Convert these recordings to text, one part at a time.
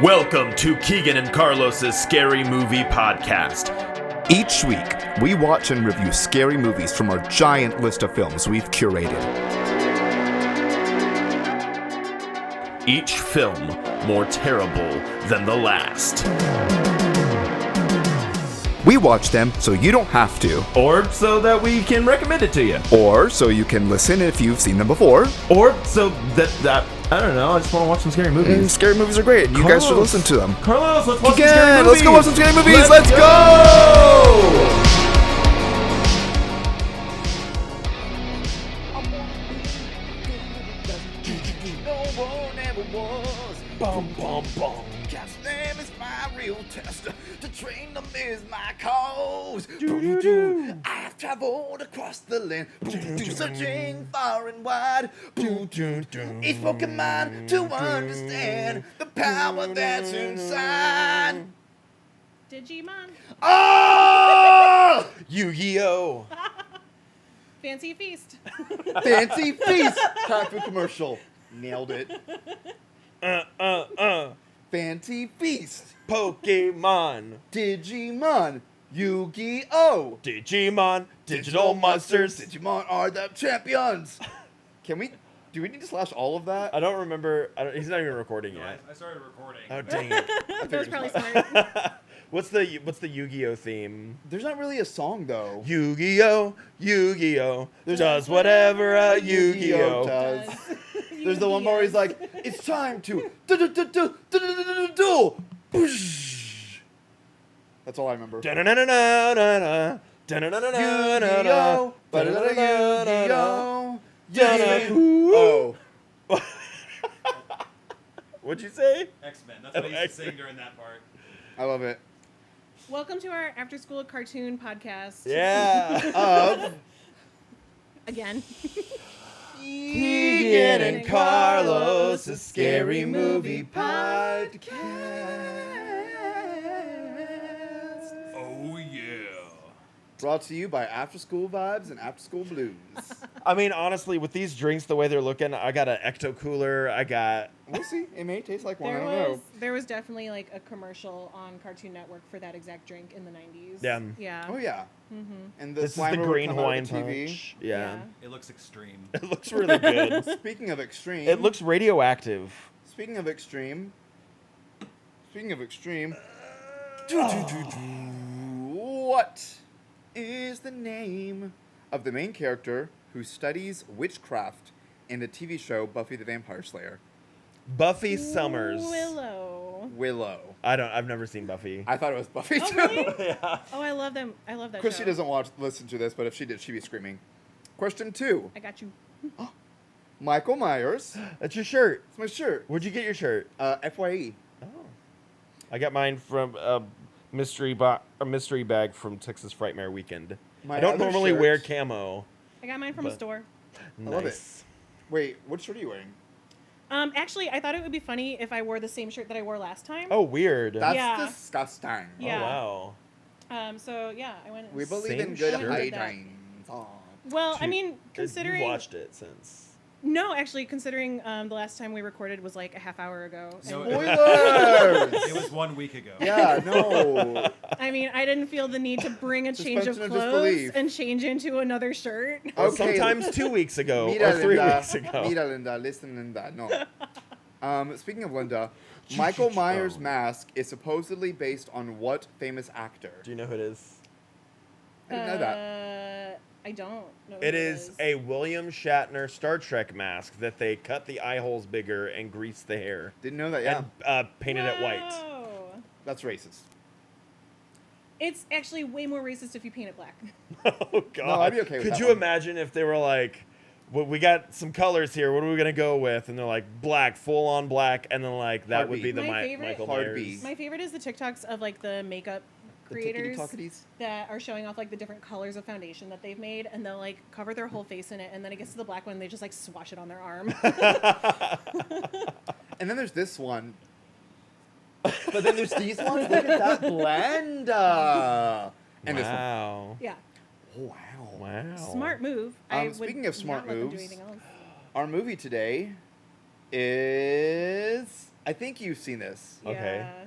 Welcome to Keegan and Carlos's Scary Movie Podcast. Each week, we watch and review scary movies from our giant list of films we've curated. Each film more terrible than the last. We watch them so you don't have to, Or so that we can recommend it to you. or so you can listen if you've seen them before. Or so that I don't know, I just want to watch some scary movies. And scary movies are great. You guys should listen to them. Carlos, let's watch some Again, scary movies. let's go watch some scary movies. Let's go! No one ever was. Bum, bum, bum. Cat's name is my real test. To train them is my cause. I have traveled across the land, searching far and wide. Each Pokemon to understand the power that's inside. Digimon. Oh! Yu-Gi-Oh! Fancy Feast. Fancy Feast. Cat food commercial. Nailed it. Fancy Feast. Pokemon! Digimon. Yu-Gi-Oh! Digimon! Digital monsters! Digimon are the champions. Do we need to slash all of that? I don't remember. He's not even recording yet. I started recording. Oh, dang it. That was probably smart. What's the Yu-Gi-Oh theme? There's not really a song though. Yu-Gi-Oh! Yu-Gi-Oh! Does whatever a Yu-Gi-Oh! does. There's the one where he's like, it's time to duel. That's all I remember. Da-na-na-na-na-na, da-na-na-na-na-na, Yu-Gi-Oh! Yu-Gi-Oh! Oh. What'd you say? X-Men. That's what I used to sing during that part. I love it. Welcome to our after school cartoon podcast. Yeah. Of Again. Keegan and Carlos, a scary movie podcast. Oh, yeah. Brought to you by After School Vibes and After School Blues. I mean, honestly, with these drinks the way they're looking, I got an Ecto Cooler. I got. We'll see. It may taste like one. I don't know. There was definitely like a commercial on Cartoon Network for that exact drink in the 90s. Yeah. Yeah. Oh yeah. Mm-hmm. And This is the Slimer would green come out Hawaiian of the TV. punch. Yeah. It looks extreme. It looks really good. Speaking of extreme. It looks radioactive. Speaking of extreme. What is the name of the main character who studies witchcraft in the TV show Buffy the Vampire Slayer? Buffy Summers. Willow. I've never seen Buffy. I thought it was Buffy Oh, too. really? Yeah. Oh, I love them. I love that Chrissy show. doesn't listen to this, but if she did, she'd be screaming. Question 2. I got you. Michael Myers. That's your shirt. It's my shirt. Where'd you get your shirt? FYE. Oh. I got mine from a mystery bag from Texas Frightmare Weekend. My I don't other normally shirt- wear camo. I got mine from a But- store. I love it. Nice. Wait, what shirt are you wearing? Actually, I thought it would be funny if I wore the same shirt that I wore last time. Oh, weird. That's Yeah. disgusting. Yeah. Oh, wow. So yeah, I went. We believe Same in good shirt? hygiene. Oh. Well, I Shoot. mean, considering You watched it since. No, actually, considering the last time we recorded was like a half hour ago. No, And- Spoilers! It was 1 week ago. Yeah, no. I mean, I didn't feel the need to bring a change of Suspension of clothes disbelief. and change into another shirt. Or Okay. sometimes 2 weeks ago Mira, or 3 Linda. weeks ago. Mira, Linda. Listen, Linda. No. Speaking of Linda, Michael Myers' mask is supposedly based on what famous actor? Do you know who it is? I didn't know that. I don't know. It who is a William Shatner Star Trek mask that they cut the eye holes bigger and greased the hair Didn't know that, yeah. and painted it white. Wow. That's racist. It's actually way more racist if you paint it black. Oh God! No, I'd be okay with Could that you one. imagine if they were like, "Well, we got some colors here. What are we gonna go with?" And they're like, "Black, full on black," and then like that would be Heartbeat. the My favorite- Michael Heartbeat. Myers. My favorite is the TikToks of like the makeup The creators tickety-tocketies? that are showing off like the different colors of foundation that they've made, and they'll like cover their whole face in it, and then it gets to the black one, and they just like swash it on their arm. And then there's this one. But then there's these ones. Look at that blend. And this one. Wow! Yeah, Oh, wow. Wow! smart move. I would speaking of smart not let them do moves, anything else. Our movie today is I think you've seen this. Okay. Yeah.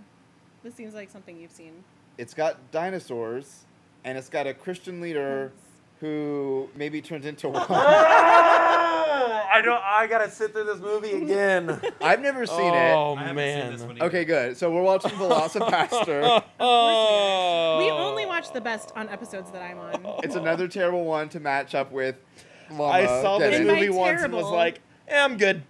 This seems like something you've seen. It's got dinosaurs, and it's got a Christian leader who maybe turns into one. I gotta sit through this movie again. I've never seen Oh I haven't man. seen this one it. either. Okay, good. So we're watching Velocipastor. Oh. We only watch the best on episodes that I'm on. It's another terrible one to match up with Llama. I saw this Dennis. And by movie once and was terrible- like, I'm good.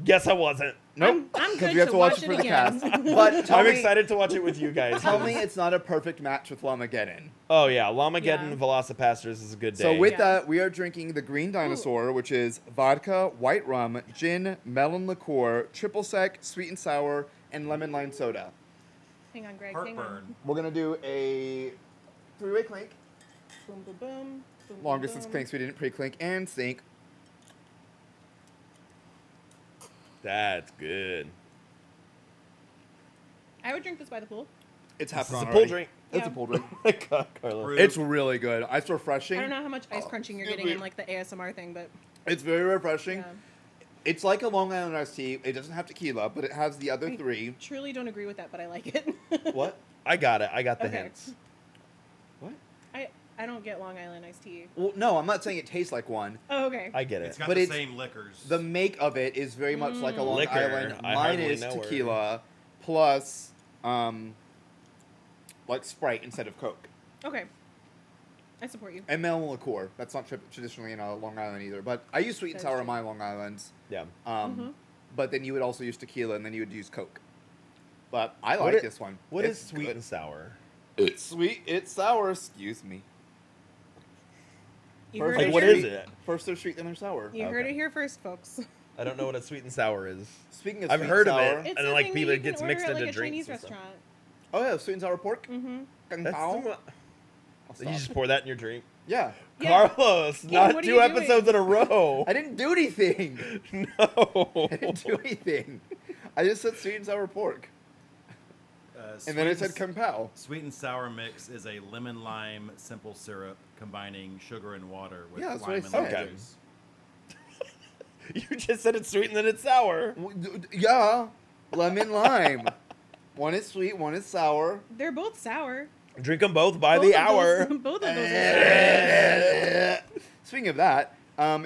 Guess I wasn't. Nope. I'm 'cause good we have to to watch watch it for it the again. cast. But tell I'm me, excited to watch it with you guys. tell me it's not a perfect match with Llamageddon. Oh yeah, Llamageddon Yeah. Velocipastors is a good day. So with Yeah. that, we are drinking the Green Dinosaur, which is vodka, white rum, gin, melon liqueur, triple sec, sweet and sour, and lemon lime soda. Hang on, Greg. Hang on. Heartburn. We're gonna do a three-way clink. Boom, boom, boom. boom Long boom, distance boom. clinks, we didn't pre-clink, and sync. That's good. I would drink this by the pool. It's half It's a gone pool already. drink. It's Yeah. a pool drink. Oh my God, Carlos. Rude. It's really good. It's refreshing. I don't know how much ice crunching you're excuse getting me. in like the ASMR thing, but It's very refreshing. yeah. It's like a Long Island iced tea. It doesn't have tequila, but it has the other I three. truly don't agree with that, but I like it. What? I got it. I got the Okay. hints. What? I don't get Long Island iced tea. Well, no, I'm not saying it tastes like one. Oh, okay. I get It's it. got But the it's- same liquors. The make of it is very much like a Long Liquor. Island I hardly minus know her. tequila plus like Sprite instead of Coke. Okay. I support you. And melon liqueur. That's not traditionally in Long Island either. But I use sweet and That is sour in true. my Long Islands. Yeah. Mhm. But then you would also use tequila, and then you would use Coke. But I What like i- this one. What is It's sweet good. and sour? It's sweet. It's sour. Excuse me. You First heard Like it what here. is it? First they're sweet, then they're sour. You heard Okay. it here first, folks. I don't know what a sweet and sour is. Speaking of I've sweet heard and of sour, it. It's And, like, something people, that it you can gets order mixed at, like into a drinks Chinese and stuff. restaurant. Oh yeah, sweet and sour pork. Mm-hmm. Kung That's pao. too much. I'll Did you stop. just pour that in your drink? Yeah. Yeah. Carlos, Ken, not what are 2 you doing? episodes in a row. I didn't do anything. No. I didn't do anything. I just said sweet and sour pork, and then I said kung pao. Sweet and sour mix is a lemon lime simple syrup combining sugar and water with Yeah, that's what I lime and said. lemon Okay. juice. You just said it's sweet and then it's sour. Yeah, lemon lime. One is sweet, one is sour. They're both sour. Drink them both by Both the of hour. those- both of those are sour. Speaking of that,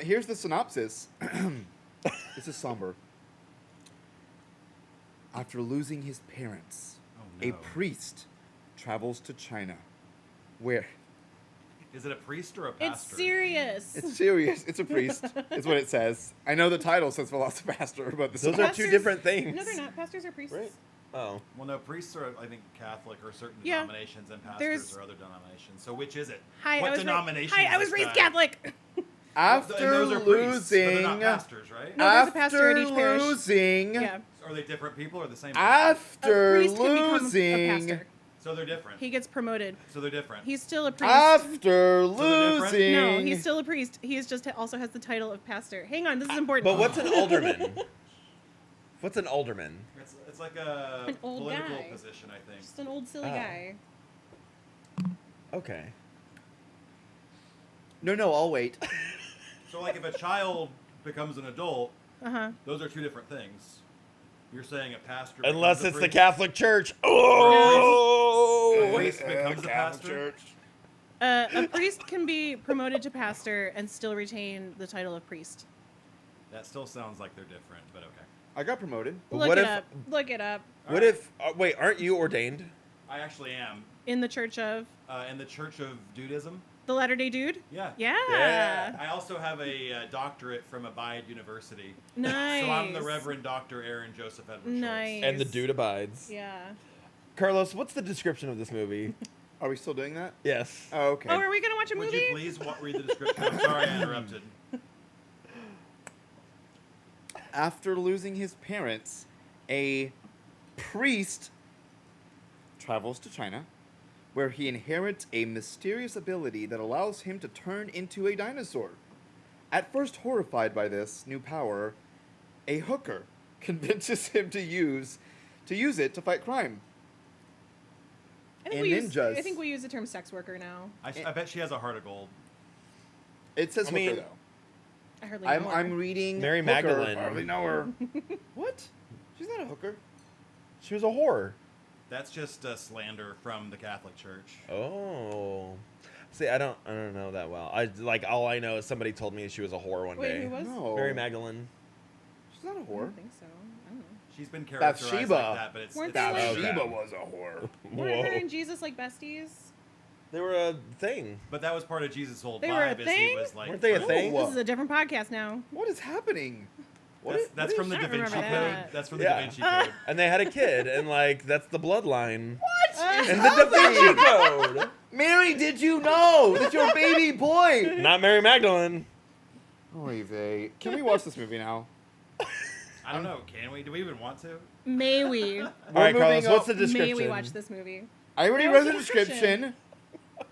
here's the synopsis. This is somber. After losing his parents, Oh, a no. priest travels to China, where Is it a priest or a It's pastor? serious. it's serious. It's a priest. Is what it says. I know the title says Velocipastor, but the Those are two Pastors- different things. No, they're not. Pastors are priests. Right. Oh. Well, no, priests are, I think, Catholic or certain Yeah. denominations, and pastors There's- are other denominations. So which is it? Hi, what I was denomination? Hi, is I was this raised guy? Catholic. After And those are priests, but they're losing, not pastors, right? No, there's a pastor at each parish. losing, Yeah. Are they different people or the same? after A priest can become a losing, pastor. So they're different. He gets promoted. So they're different. He's still a priest. after they're different? losing. No, he's still a priest. He is just also has the title of pastor. Hang on, this is important. But what's an alderman? What's an alderman? It's like a An old political guy. position, I think. Just an old silly Oh. guy. Okay. No, I'll wait. So, like, if a child becomes an adult, Uh huh. those are two different things. You're saying a pastor. Unless becomes a it's the priest? Catholic Church. A Oh! priest becomes a Catholic pastor. Church. A priest can be promoted to pastor and still retain the title of priest. That still sounds like they're different, but okay. I got promoted. But Look what it if- up. Look it up. What if? Wait, aren't you ordained? I actually am In the Church of in the Church of Dudism. the Latter Day Dude. Yeah. Yeah. I also have a doctorate from Abide University. Nice. So I'm the Reverend Dr. Aaron Joseph Edward Nice. And the dude abides. Yeah. Carlos, what's the description of this movie? Are we still doing that? Yes. Oh, okay. Oh, are we gonna watch a Schultz. movie? Would you please read the description? I'm sorry I interrupted. After losing his parents, a priest travels to China, where he inherits a mysterious ability that allows him to turn into a dinosaur. At first horrified by this new power, a hooker convinces him to use it to fight crime. I think And we use. ninjas. I think we use the term sex worker now. I bet she has a heart of gold. It says I mean, hooker, though. I hardly know her. I'm reading Mary hooker. Magdalene. I hardly know her. What? She's not a hooker. She was a whore. That's just slander from the Catholic Church. Oh. See, I don't know that well. All I know is somebody told me she was a whore one day. Wait, who was? No. Mary Magdalene. She's not a I whore. don't think so. I don't know. She's been characterized Bathsheba. like that, but it's Weren't it's they like- Bathsheba was a whore. Weren't her and Jesus like besties? They were a thing. But that was part of Jesus' whole They were a vibe. Is thing? he was like, Weren't they a thing? This is a different podcast now. What is happening? That's from the Da I don't Vinci remember Code. that. That's from the Yeah. Da Vinci Code. And they had a kid, and that's the bloodline. What? And the Da Vinci Code. Mary, did you know that your baby boy? Not Mary Magdalene. Oy vey. Can we watch this movie now? I don't know. Can we? Do we even want to? May we? All right, moving Carlos, what's the up. description? May we watch this movie? I already That read was the the description. description.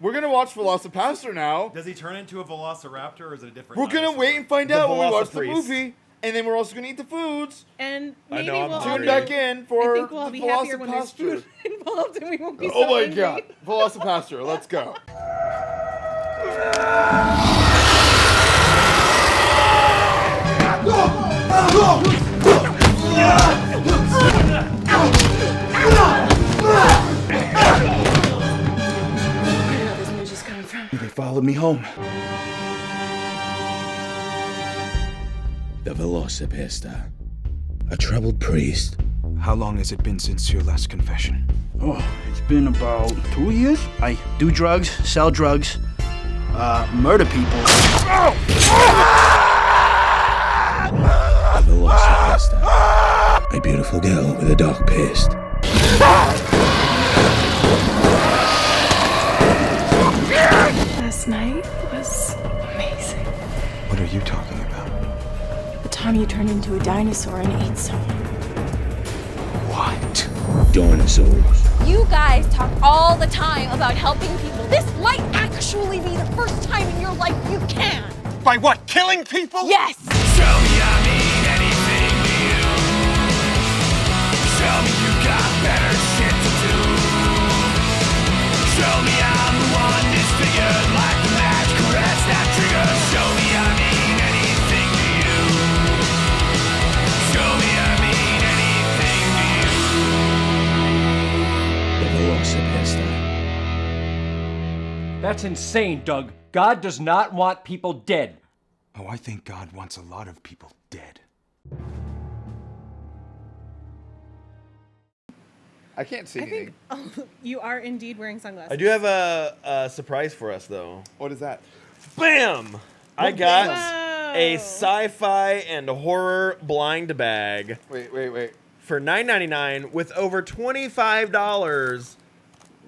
We're gonna watch Velocipastor now. Does he turn into a velociraptor, or is it a different? We're gonna dinosaur? wait and find The out when we watch the Velocipriest. movie, and then we're also gonna eat the foods. And I maybe know, I'm we'll all hungry. Tune be, back in I for think we'll all the be happier when there's Velocipastor. food involved and we won't be Oh so my angry. god, Velocipastor, let's go. This news is coming from. They followed me home. The Velocipastor. A troubled priest. How long has it been since your last confession? Oh, it's been about 2 years. I do drugs, sell drugs, murder people. The Velocipastor. A beautiful girl with a dark past. Last night was amazing. What are you talking about? The time you turned into a dinosaur and ate someone. What? Dinosaurs. You guys talk all the time about helping people. This might actually be the first time in your life you can. By what? Killing people? Yes! Tell me I mean anything to you. Tell me you got better shit to do. Show me I'm the one disfigured like the match caress that trigger. Show me I mean anything to you. Show me I mean anything to you. The Velocipastor. That's insane, Doug. God does not want people dead. Oh, I think God wants a lot of people dead. I can't see I anything. think you are indeed wearing sunglasses. I do have a surprise for us, though. What is that? Bam! I got Whoa. a sci-fi and horror blind bag Wait. for $9.99 with over $25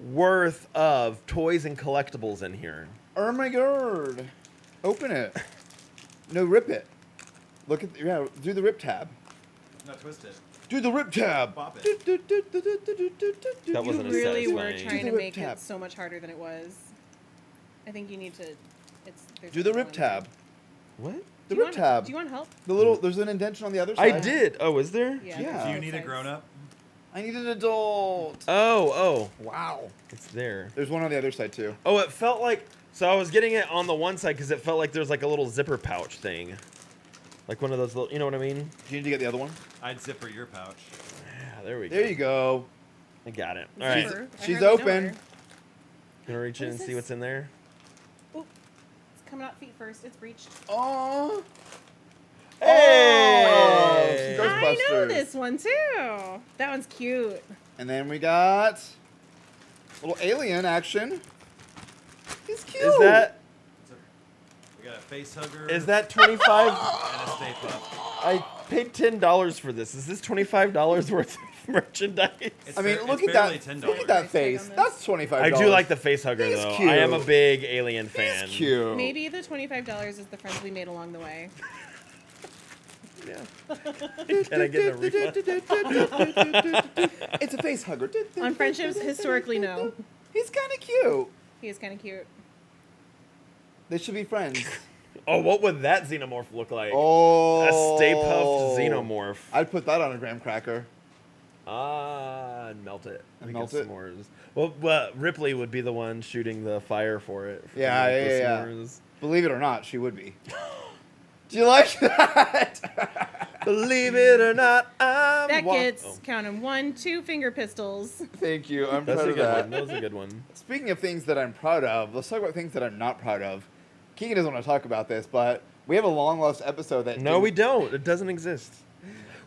worth of toys and collectibles in here. Oh my god. Open it. No, rip it. Look at, do the rip tab. No, twist it. Do the rip tab. Bop it. That wasn't You as really were satisfying. trying to Do the make rip tab. it so much harder than it was. I think you need to. There's Do the another rip one tab. What? The Do you rip want- tab. Do you want help? The little, there's an indentation on the other side. I did. Oh, is there? Yeah. Yeah. Do you need a grown-up? I need an adult. Oh, Wow. it's there. There's one on the other side too. Oh, it felt like, so I was getting it on the one side because it felt like there's like a little zipper pouch thing. Like one of those little, you know what I mean? Do you need to get the other one? I'd zipper your pouch. Yeah, there we go. There you go. I got it. All Zipper. right. I She's hardly know open. her. Gonna reach in What and is see this? what's in there. Oop. It's coming out feet first. It's breached. Oh. Hey! some I know Ghostbusters. this one too. That one's cute. And then we got a little alien action. He's cute. Is that We got a face hugger. is that 25? and a Stay Puft. I paid $10 for this. Is this $25 worth of merchandise? It's I mean, fair- look it's at barely that. $10. Look at that Price tag face. on this. That's $25. I do like the face hugger He's though. cute. I am a big alien fan. He's cute. Maybe the $25 is the friends we made along the way. Yeah. Can I get a refund? It's a face hugger. On friendships, historically, no. He's kind of cute. He is kind of cute. They should be friends. Oh, what would that xenomorph look like? Oh. A Stay Puft xenomorph. I'd put that on a graham cracker. And melt it. And Make melt it it? s'mores. Well, Ripley would be the one shooting the fire for it. For Yeah, the yeah. s'mores. Believe it or not, she would be. Do you like that? Believe it or not, I'm That gets counting 1, 2 finger pistols. Thank you. I'm That's proud a of good that. one. That was a good one. Speaking of things that I'm proud of, let's talk about things that I'm not proud of. Keegan doesn't want to talk about this, but we have a long lost episode that No, we don't. It doesn't exist.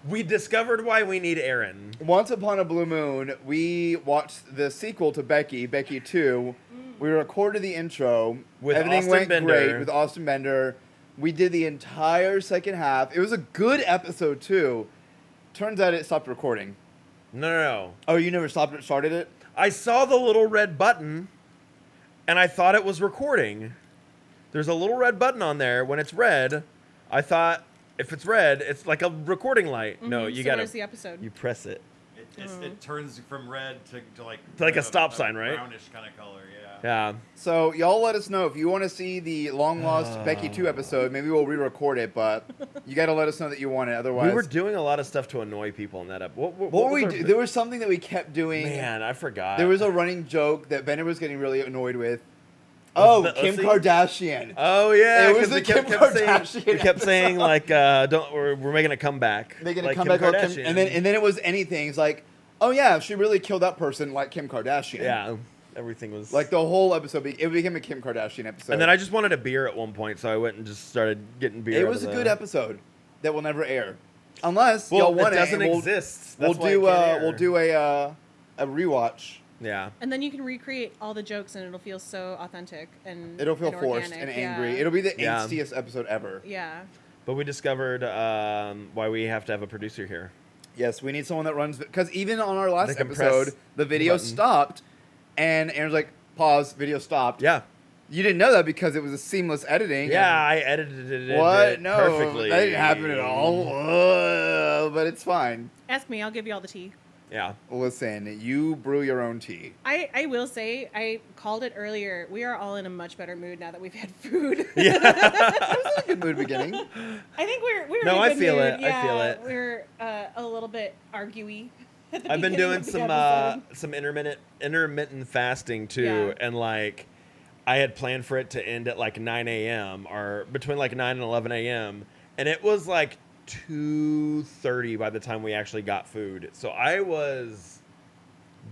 We discovered why we need Aaron. Once Upon a Blue Moon, we watched the sequel to Becky 2. We recorded the intro. With Everything Austin went Bender. great with Austin Bender. We did the entire second half. It was a good episode, too. Turns out it stopped recording. No. Oh, you never started it? I saw the little red button, and I thought it was recording. There's a little red button on there. When it's red, I thought if it's red, it's like a recording light. No, you so gotta. where's the episode? You press it. It turns from red to like a stop sign, right? Brownish kind of color, yeah. Yeah. So y'all let us know if you want to see the long lost Becky 2 episode. Maybe we'll re-record it, but you got to let us know that you want it. Otherwise, We were doing a lot of stuff to annoy people in that episode. what were we? There was something that we kept doing. Man, I forgot. There was a running joke that Bender was getting really annoyed with. Oh, the Kim Uzi? Kardashian. Oh yeah, It was 'cause the we Kim kept Kardashian saying, we kept saying like, we're making a comeback. Making like a comeback, Kim like Kim, Kardashian. and then it was anything. It's like, oh yeah, she really killed that person like Kim Kardashian. Yeah, everything was Like the whole episode, it became a Kim Kardashian episode. And then I just wanted a beer at one point, so I went and just started getting beer. It out was of a the- good episode that will never air, unless Well, y'all want it doesn't and we'll, exist. We'll That's why it do can't air. we'll do a rewatch. Yeah. And then you can recreate all the jokes, and it'll feel so authentic and It'll feel and forced organic. and angry. Yeah. It'll be the Yeah. angstiest episode ever. Yeah. But we discovered why we have to have a producer here. Yes, we need someone that runs because even on our last They can press episode, the video button. stopped, and Aaron's like, "Pause, video stopped." Yeah. You didn't know that because it was a seamless editing. Yeah, I edited it What? No, perfectly. that didn't happen at all. But it's fine. Ask me, I'll give you all the tea. Yeah. Listen, you brew your own tea. I will say, I called it earlier. We are all in a much better mood now that we've had food. I was in a good mood beginning. I think we're No, in a I good feel mood. it. I Yeah, feel it. We're a little bit arguey. at the I've been beginning doing of the episode. some intermittent fasting too, Yeah. and like I had planned for it to end at like 9 a.m. or between like 9 and 11 a.m. and it was like 2:30 by the time we actually got food. So I was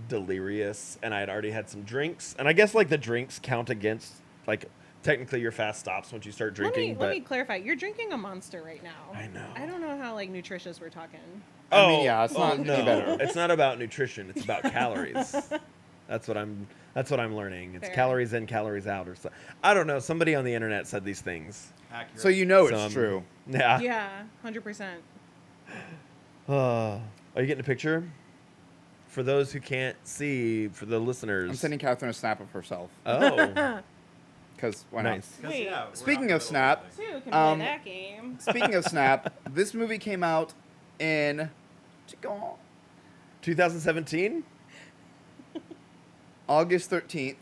delirious, and I had already had some drinks, and I guess like the drinks count against like technically your fast stops once you start drinking. Let me clarify. You're drinking a Monster right now. I know. I don't know how like nutritious we're talking. I mean, yeah, it's not any no. better. It's not about nutrition. It's about calories. That's what I'm learning. It's Fair. calories in, calories out, or so. I don't know. Somebody on the internet said these things. Accurate. So you know it's Some- true. Yeah. Yeah, 100%. Are you getting a picture? For those who can't see, for the listeners. I'm sending Catherine a snap of herself. Oh, Because why nice. 'Cause, Wait. yeah, we're Speaking not of in the middle Snap, anything. Two can play that game. Speaking of Snap, this movie came out in 2017? August 13th,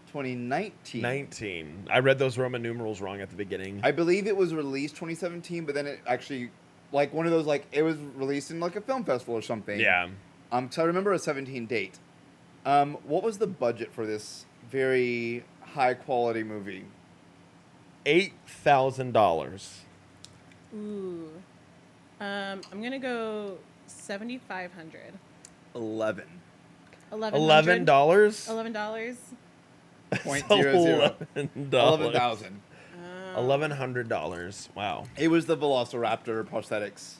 2019. 19. I read those Roman numerals wrong at the beginning. I believe it was released 2017, but then it actually, like one of those, like it was released in like a film festival or something. Yeah. So I remember a 17 date. What was the budget for this very high quality movie? $8,000. Ooh. I'm gonna go 7,500. 11. $11? $11. Point zero zero. $11. 11,000. $1,100. Wow. It was the Velociraptor prosthetics.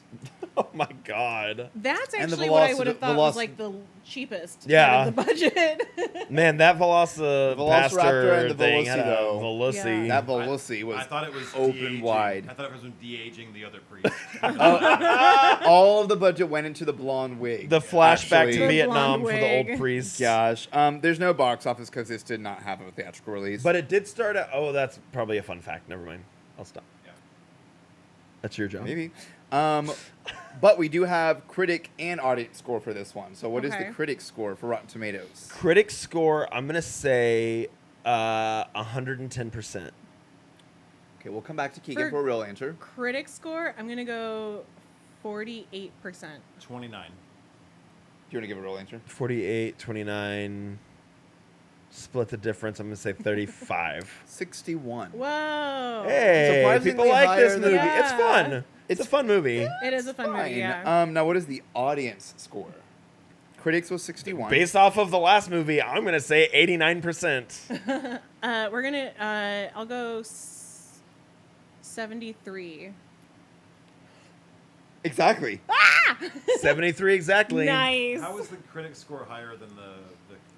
Oh my God. That's And the actually what I would have thought was Veloci- like the cheapest Yeah. out of the budget. Man, that Velociraptor Velocipastor and the thing had a Veloci, though. Veloci. Yeah. That Veloci was I thought it was open de-aging. wide. I thought it was de-aging the other priest. All of the budget went into the blonde wig. The flashback actually. to The Vietnam blonde for the old wig. priest. Gosh, there's no box office because this did not have a theatrical release. But it did start out. Oh, that's probably a fun fact. Never mind. I'll stop. Yeah. That's your job. maybe. But we do have critic and audience score for this one. So what is Okay. the critic score for Rotten Tomatoes? Critic score, I'm going to say 110%. Okay, we'll come back to Keegan For- for a real answer. Critic score, I'm gonna go 48%. 29. Do you want to give a real answer? 48, 29, Split the difference. I'm going to say 35. 61. Whoa. Hey, Surprisingly people like this higher movie. than- It's fun. It's a fun movie. It is a fun movie, Fine. yeah. Now, what is the audience score? Critics was 61. Based off of the last movie, I'm going to say 89%. We're gonna. I'll go 73. Exactly. 73 exactly. Nice. How is the critic score higher than the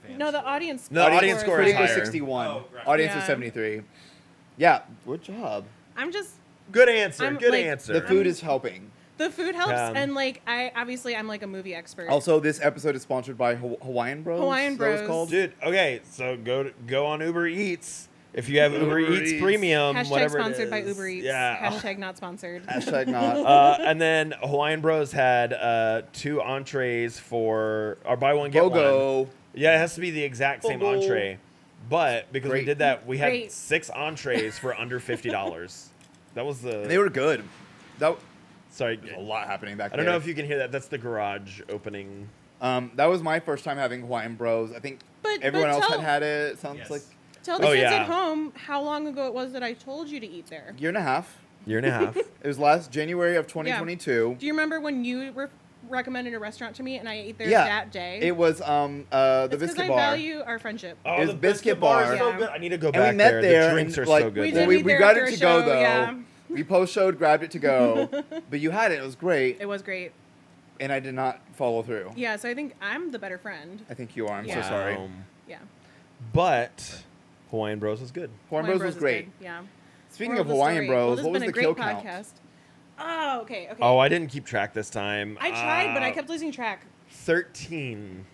fan No, the score? audience. No, audience score is Critic was higher. 61. Oh, right. Audience was Yeah. 73. Yeah, good job. I'm just. Good answer. I'm, Good like, answer. The food is helping. The food helps, Yeah. and like I'm like a movie expert. Also, this episode is sponsored by Hawaiian Bros. Hawaiian Is that what it's Bros. called? Dude, okay, so go on Uber Eats. If you have Uber Eats Eats. Premium, Hashtag whatever sponsored it by is. Uber Eats. Yeah. Hashtag not sponsored. Hashtag not. And then Hawaiian Bros had 2 entrees or buy one get one. BOGO. Yeah, it has to be the exact same BOGO. entree. But because we Great. did that, we had Great. 6 entrees for under $50. That was the. They were good. Sorry, There's a lot happening back I there. don't know if you can hear that. That's the garage opening. That was my first time having Hawaiian Bros. I think But- everyone but else tell- had it. Sounds Yes. like Tell the Oh, kids yeah. at home how long ago it was that I told you to eat there. a year and a half. Year and a half. It was last January of 2022. Do you remember when you recommended a restaurant to me and I ate there Yeah. that day? It was the It's because biscuit I bar. value our friendship. Oh, It was the biscuit bar is bar. so Yeah. good. I need to go And back we met there. there. The drinks and, are like, so good. We there. did we meet there got after it a to go show, though. yeah. We post-showed, grabbed it to go, but you had it. It was great, It was great. and I did not follow through. Yeah, so I think I'm the better friend. I think you are. I'm Yeah. so sorry. Yeah. But Hawaiian Bros was good. Hawaiian Bros was is great. good, Yeah. Speaking Moral of the Hawaiian story. Bros, well, this what was has the been a kill great count? podcast. Oh, okay. Oh, I didn't keep track this time. I tried, but I kept losing track. 13.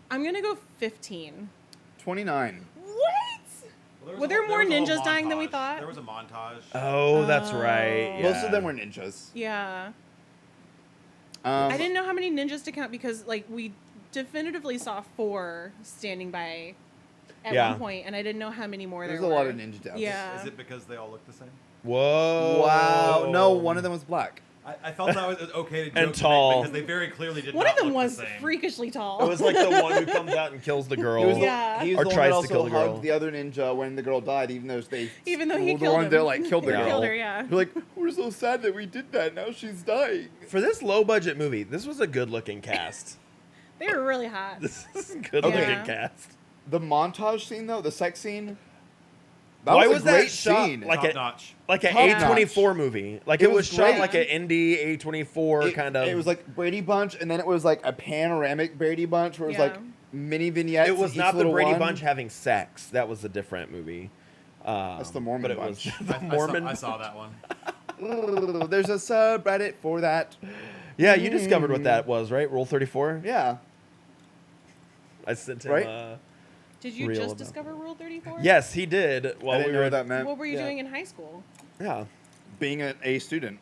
I'm gonna go 15. 29. What? Were there more was a whole ninjas dying than we montage. thought? There was a montage. Oh, that's right. Most yeah. of them were ninjas. Yeah. Um, I didn't know how many ninjas to count because, like, we definitively saw 4 standing by at Yeah. one point, and I didn't know how many more There's there a were. lot of ninja deaths. Yeah. Is it because they all look the same? Whoa. Wow. No, one of them was black. I felt that was okay to joke And to tall. make because they very clearly did One not of them look was the same. freakishly tall. It was like the one who comes out and kills the girl. He was Yeah. he was Or the one tries that to kill also the girl. hugged the other ninja when the girl died, even though he killed the one him. that like killed the He girl. killed her, yeah. You're like, we're so sad that we did that. Now she's dying. For this low budget movie, this was a good looking cast. They were really hot. This is a good looking Yeah. cast. The montage scene though, the sex scene. That Why was was a great that shot scene. like Top a notch. like an Top A24 movie? Like It it was was shot great. like an indie A24 kind of. It was like Brady Bunch, and then it was like a panoramic Brady Bunch, where it was Yeah. like mini vignettes. It was each not the little Brady one. Bunch having sex. That was a different movie. That's the Mormon but it Bunch. was the I Mormon. saw that one. Ooh, there's a subreddit for that. Yeah, you discovered what that was, right? Rule 34. Yeah. I sent him. Right? Did you Real just about discover Rule 34? Yes, he did. I While didn't we know were what that meant. What were you Yeah. doing in high school? Yeah. Being an A student.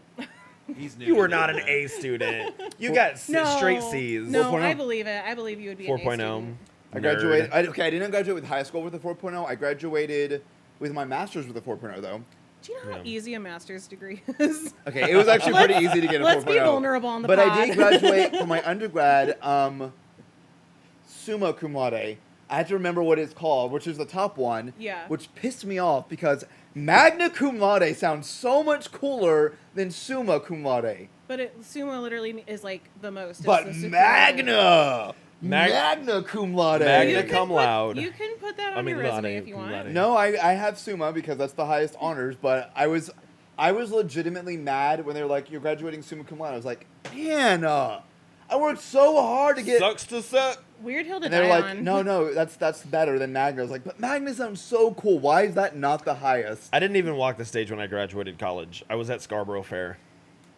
He's new You to were this, not an man. A student. You got straight C's. No, 4.0. I believe it. I believe you would be an A 4.0. student. I graduated. I didn't graduate with high school with a 4.0. I graduated with my master's with a 4.0 though. Do you know how Yeah. easy a master's degree is? Okay, it was actually pretty easy to get a 4.0. Let's be vulnerable on the but pod. I did graduate from my undergrad summa cum laude. I had to remember what it's called, which is the top one. Yeah. Which pissed me off because magna cum laude sounds so much cooler than summa cum laude. But sumo literally is like the most. It's But the superlative. magna, Mag- magna cum laude. Magna You can cum put- laude. You can put that on I mean, your resume laude, if you cum want. laude. No, I have summa because that's the highest honors. But I was legitimately mad when they were like, "You're graduating summa cum laude." I was like, "Man, I worked so hard to get." Sucks to suck. Weird hill to And die they're like, on. no, that's better than Magna. I was like, but Magna sounds so cool. Why is that not the highest? I didn't even walk the stage when I graduated college. I was at Scarborough Fair.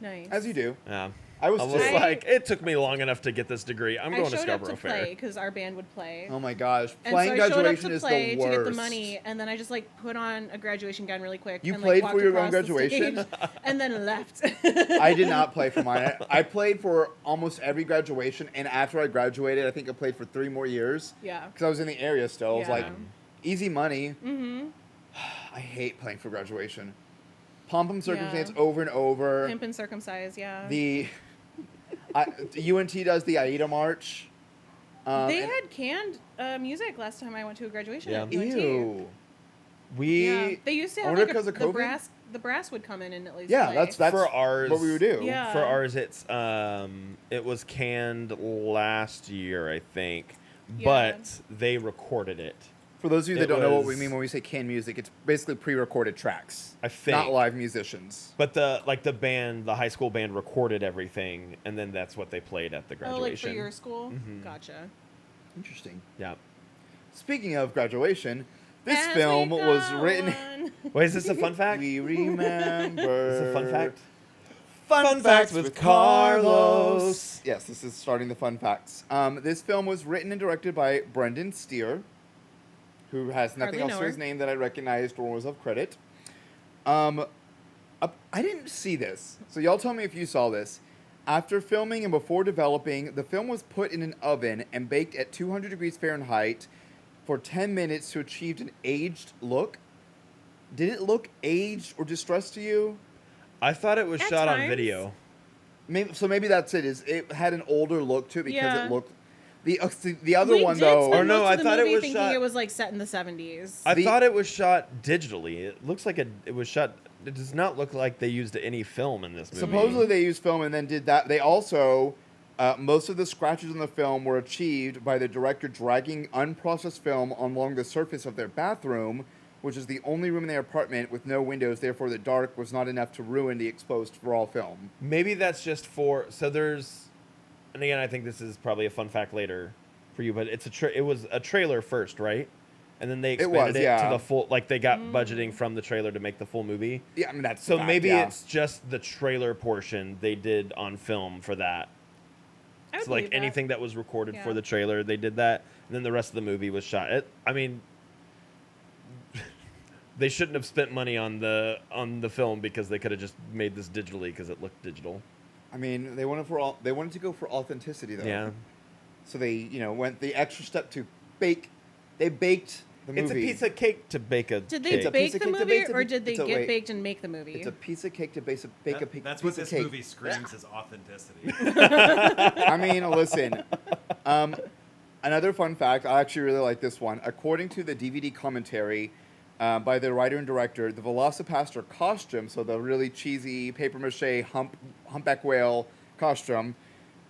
Nice. As you do. Yeah. I was I was just like, it took me long enough to get this degree. I'm I going to showed up Scarborough to Fair. play because our band would play. oh my gosh, And playing so I showed up graduation to is play the worst. to get the money, and then I just like put on a graduation gown really quick. You and, played like, for walked your own across the graduation? stage and then left. I did not play for mine. I played for almost every graduation, and after I graduated, I think I played for 3 more years. Yeah. Because I was in the area still. It was Yeah. like, easy money. Mm-hmm. I hate playing for graduation. Pomp and circumstance Yeah. over and over. Pimp and circumcise, yeah. The UNT does the Aida March. They and- had canned music last time I went to a graduation. Yeah. At UNT. Ew. Yeah, they used to I have wonder like because of the COVID? brass would come in and at least Yeah, play. that's for ours. what we would do. Yeah. For ours, it was canned last year, I think, Yeah. but they recorded it. For those of you that It don't know what we was- mean when we say canned music, it's basically pre-recorded tracks. I think. Not live musicians. But the band, the high school band, recorded everything, and then that's what they played at the Oh, like graduation. for your school? Mhm. Gotcha. Interesting. Yeah. Speaking of graduation, this As we film was go written. on. Wait, is this a fun fact? We remember. Is this a fun fact? Fun facts with Carlos. Yes, this is starting the fun facts. This film was written and directed by Brendan Steer, who has nothing Hardly else know to his her. name that I recognized or was of credit. I didn't see this, so y'all tell me if you saw this. After filming and before developing, the film was put in an oven and baked at 200 degrees Fahrenheit for 10 minutes to achieve an aged look. Did it look aged or distressed to you? I thought it was At shot on times. video. Maybe that's it. It had an older look to it because Yeah. it looked. The other We one did though. spend Or no, most of I the thought it movie was thinking shot- it was like set in the 70s. I The- thought it was shot digitally. It looks like it was shot. It does not look like they used any film in this movie. Supposedly they used film and then did that. They also, most of the scratches in the film were achieved by the director dragging unprocessed film along the surface of their bathroom, which is the only room in their apartment with no windows. Therefore, the dark was not enough to ruin the exposed raw film. Maybe that's just for. So there's, and again, I think this is probably a fun fact later for you, but it was a trailer first, right? And then they It expanded was, it yeah. to the full. Like they got budgeting from the trailer to make the full movie. Yeah, I mean that's So a fact, maybe yeah. it's just the trailer portion they did on film for that. I would So like believe that. anything that was recorded for Yeah. the trailer, they did that, and then the rest of the movie was shot. I mean, they shouldn't have spent money on the film because they could have just made this digitally because it looked digital. I mean, they wanted to go for authenticity though. Yeah, So they went the extra step to bake. They baked the movie. it's a piece of cake to bake a. Did they cake. It's a bake piece of the cake to movie bake or did they it's a- get wait. baked and make the movie? It's a piece of cake to bake a piece That's what of this cake. movie screams is authenticity. I mean, listen. Another fun fact, I actually really like this one. According to the DVD commentary by the writer and director, the Velocipastor costume, so the really cheesy papier-mâché humpback whale costume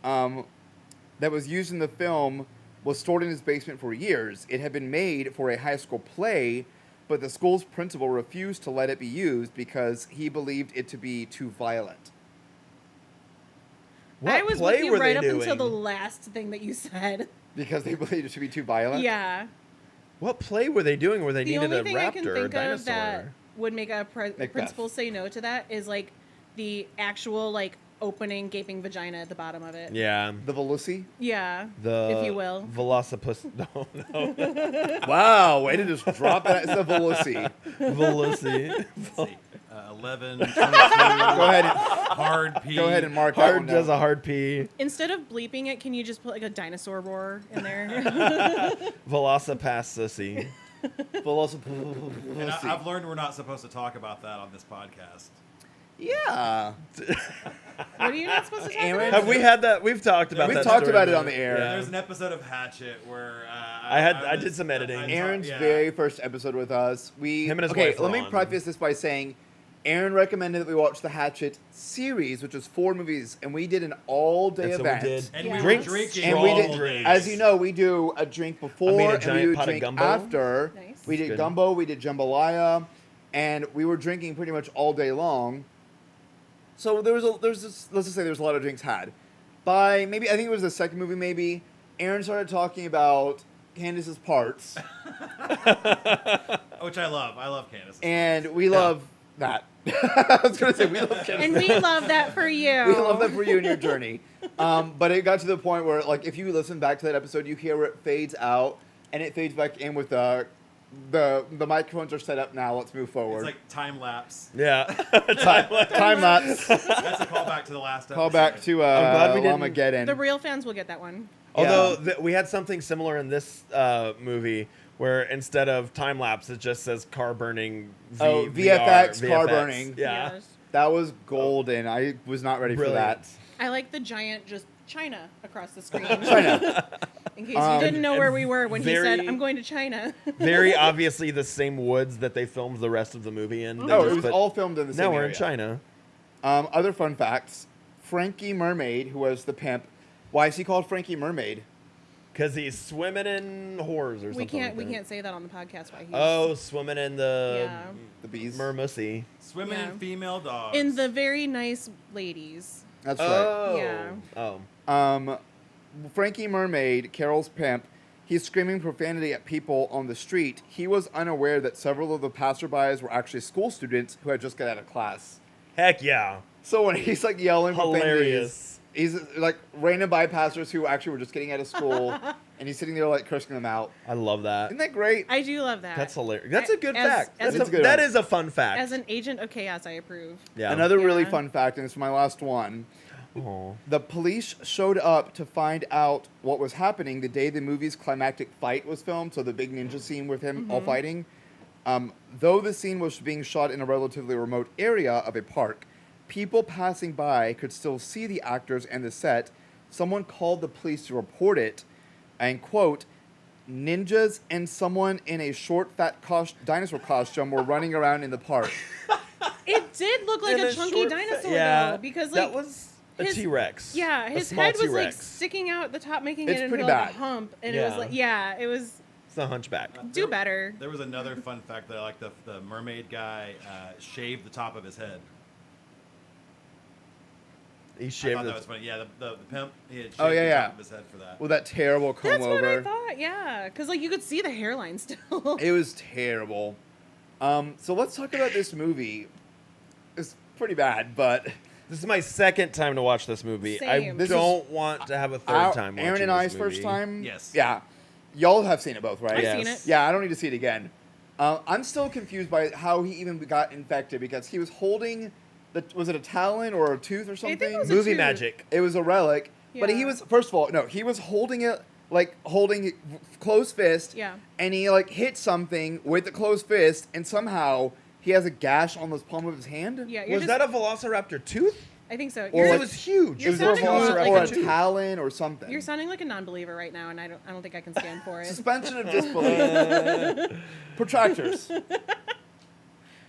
that was used in the film was stored in his basement for years. It had been made for a high school play, but the school's principal refused to let it be used because he believed it to be too violent. What I was play with you were right they up doing? until the last thing that you said. Because they believed it to be too violent? Yeah. What play were they doing where they The needed only a thing raptor I can or a think dinosaur? of that would make a Macbeth. principal say no to that is like the actual like opening gaping vagina at the bottom of it. Yeah, The Veloci? Yeah. the if you will. Velocipastor. No. Wow, way to just drop that. It's a Veloci. Veloci. Let's see. 11, 22. Go ahead. Hard P. Go ahead and mark that Hard one does down. a hard P. Instead of bleeping it, can you just put like a dinosaur roar in there? Velocipastor. And I've learned we're not supposed to talk about that on this podcast. Yeah. What are you not supposed to talk Aaron? about? Have we had that? We've talked about We've that. talked story about it before. on the air. Yeah. There's an episode of Hatchet where I did some editing. Aaron's very first episode with us. Him and his okay, wife were let me on. preface this by saying Aaron recommended that we watch the Hatchet series, which was 4 movies, and we did an all-day That's what event. we did. And Yeah. we Drink were drinking And we all did, day. as you know, we do a drink before I made a and giant we would pot of drink gumbo. after. Nice. We did Good. gumbo, we did jambalaya, and we were drinking pretty much all day long. So let's just say there was a lot of drinks had. By maybe I think it was the second movie maybe, Aaron started talking about Candace's parts, Which I love. I love Candace. and we love that. I was going to say we love Candace. And we love that for you. We love that for you and your journey. But it got to the point where, like, if you listen back to that episode, you hear where it fades out and it fades back in with the microphones are set up now. Let's move forward. It's like time lapse. Yeah. Time lapse. That's a callback to the last episode. Call back to I'm glad we didn't- Armageddon. The real fans will get that one. Although we had something similar in this movie where instead of time lapse, it just says car burning. VFX, car burning. Yeah. Yes. That was golden. I was not ready Brilliant. for that. I like the giant just China across the screen. China. In case you didn't know where we were when he said, very- "I'm going to China." Very obviously the same woods that they filmed the rest of the movie in. They No, just it was put- all filmed in the same Now we're area. in China. Other fun facts. Frankie Mermaid, who was the pimp. Why is he called Frankie Mermaid? Because he's swimming in whores or something. We can't. like we that. can't say that on the podcast. Why he's Oh, swimming in the Yeah. The bees. mermussy. Swimming Yeah. in female dogs. in the very nice ladies. That's right. Oh. Yeah. Oh. Frankie Mermaid, Carol's pimp, he's screaming profanity at people on the street. He was unaware that several of the passerbys were actually school students who had just got out of class. Heck yeah. So when he's like yelling Hilarious. profanities, he's like random bypassers who actually were just getting out of school, and he's sitting there like cursing them out. I love that. Isn't that great? I do love that. That's hilarious. That's a good As- fact. as That's a good that one. is a fun fact. As an agent of chaos, I approve. yeah. Another really Yeah. fun fact, and it's my last one. Aw. The police showed up to find out what was happening the day the movie's climactic fight was filmed, so the big ninja scene with him all fighting. Though the scene was being shot in a relatively remote area of a park, people passing by could still see the actors and the set. Someone called the police to report it, and quote, ninjas and someone in a short, fat dinosaur costume were running around in the park. It did look like In a chunky short dinosaur yeah, though, because like that was a his- T-Rex. yeah, A his small head was like T-Rex. sticking out the top, making It's it into pretty like bad. a hump, and it Yeah. was like it was It's a hunchback. do better. There was another fun fact that I like. The mermaid guy shaved the top of his head. He I shaved thought that it. was funny. Yeah, the pimp, he had shaved Oh, yeah, the yeah. top of his head for that. With that terrible comb That's what I over. thought. Yeah, because like you could see the hairline still. It was terrible. So let's talk about this movie. It's pretty bad, but This is my second time to watch this movie. I Same. This don't want to have a third time watching Aaron and this I's movie. first time. Yes. Yeah. Y'all have seen it both, right? I've Yes. seen it. Yeah, I don't need to see it again. I'm still confused by how he even got infected because he was holding was it a talon or a tooth or something? it was a Movie tooth. magic. It was a relic, but he Yeah. was first of all he was holding it closed fist. Yeah. And he like hit something with the closed fist, and somehow he has a gash on the palm of his hand. Yeah, you're Was just, that a Velociraptor tooth? I think so. Or It like- was huge. You're It was either a sounding a lot velociraptor like or a a tooth. talon or something. You're sounding like a non-believer right now, and I don't think I can stand for it. Suspension of disbelief. Protractors.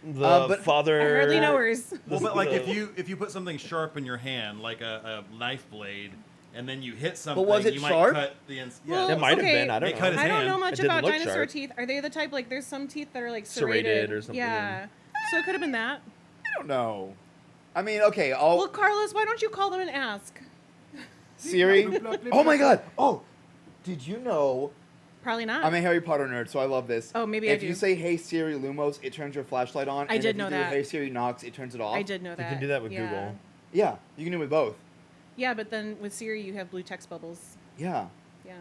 The but- father. I hardly know hers. Well, but like if you put something sharp in your hand, like a knife blade, and then you hit something, was it you sharp? might cut the Well, It might have okay. been. I don't They know. cut his I don't hand. know It much didn't about look dinosaur sharp. teeth. Are they the type like there's some teeth that are like Serrated serrated or something. Yeah. So it could have been that. I don't know. I mean, okay, I'll Well, Carlos, why don't you call them and ask? Siri. Oh my God. Oh, did you know? Probably not. I'm a Harry Potter nerd, so I love this. Oh, maybe I if do. you say "Hey Siri, Lumos," it turns your flashlight on. I and did if you know do that. Hey Siri, Knox, it turns it off. I did know that. can do that with yeah. Google. Yeah, you can do it with both. Yeah, but then with Siri, you have blue text bubbles. Yeah, Yeah.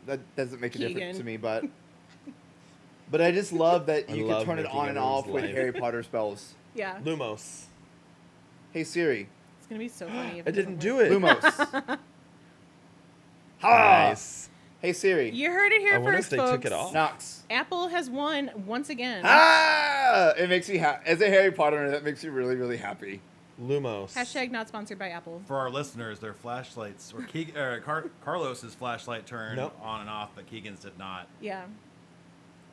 that doesn't make a difference Keegan. to me, but I just love that I you can love turn it making on and everyone's off with life. Harry Potter spells. Yeah. Lumos. Hey Siri, It's gonna be so funny. If I it didn't doesn't do work. it. Lumos. Ha! Nice. Hey Siri, You heard it here I wonder if first, they folks. took it off. Knox. Apple has won once again. Ah! It makes me happy. As a Harry Potter nerd, that makes me really, really happy. Lumos. Hashtag not sponsored by Apple. For our listeners, their flashlights or Carlos's flashlight turned Nope. on and off, but Keegan's did not. Yeah.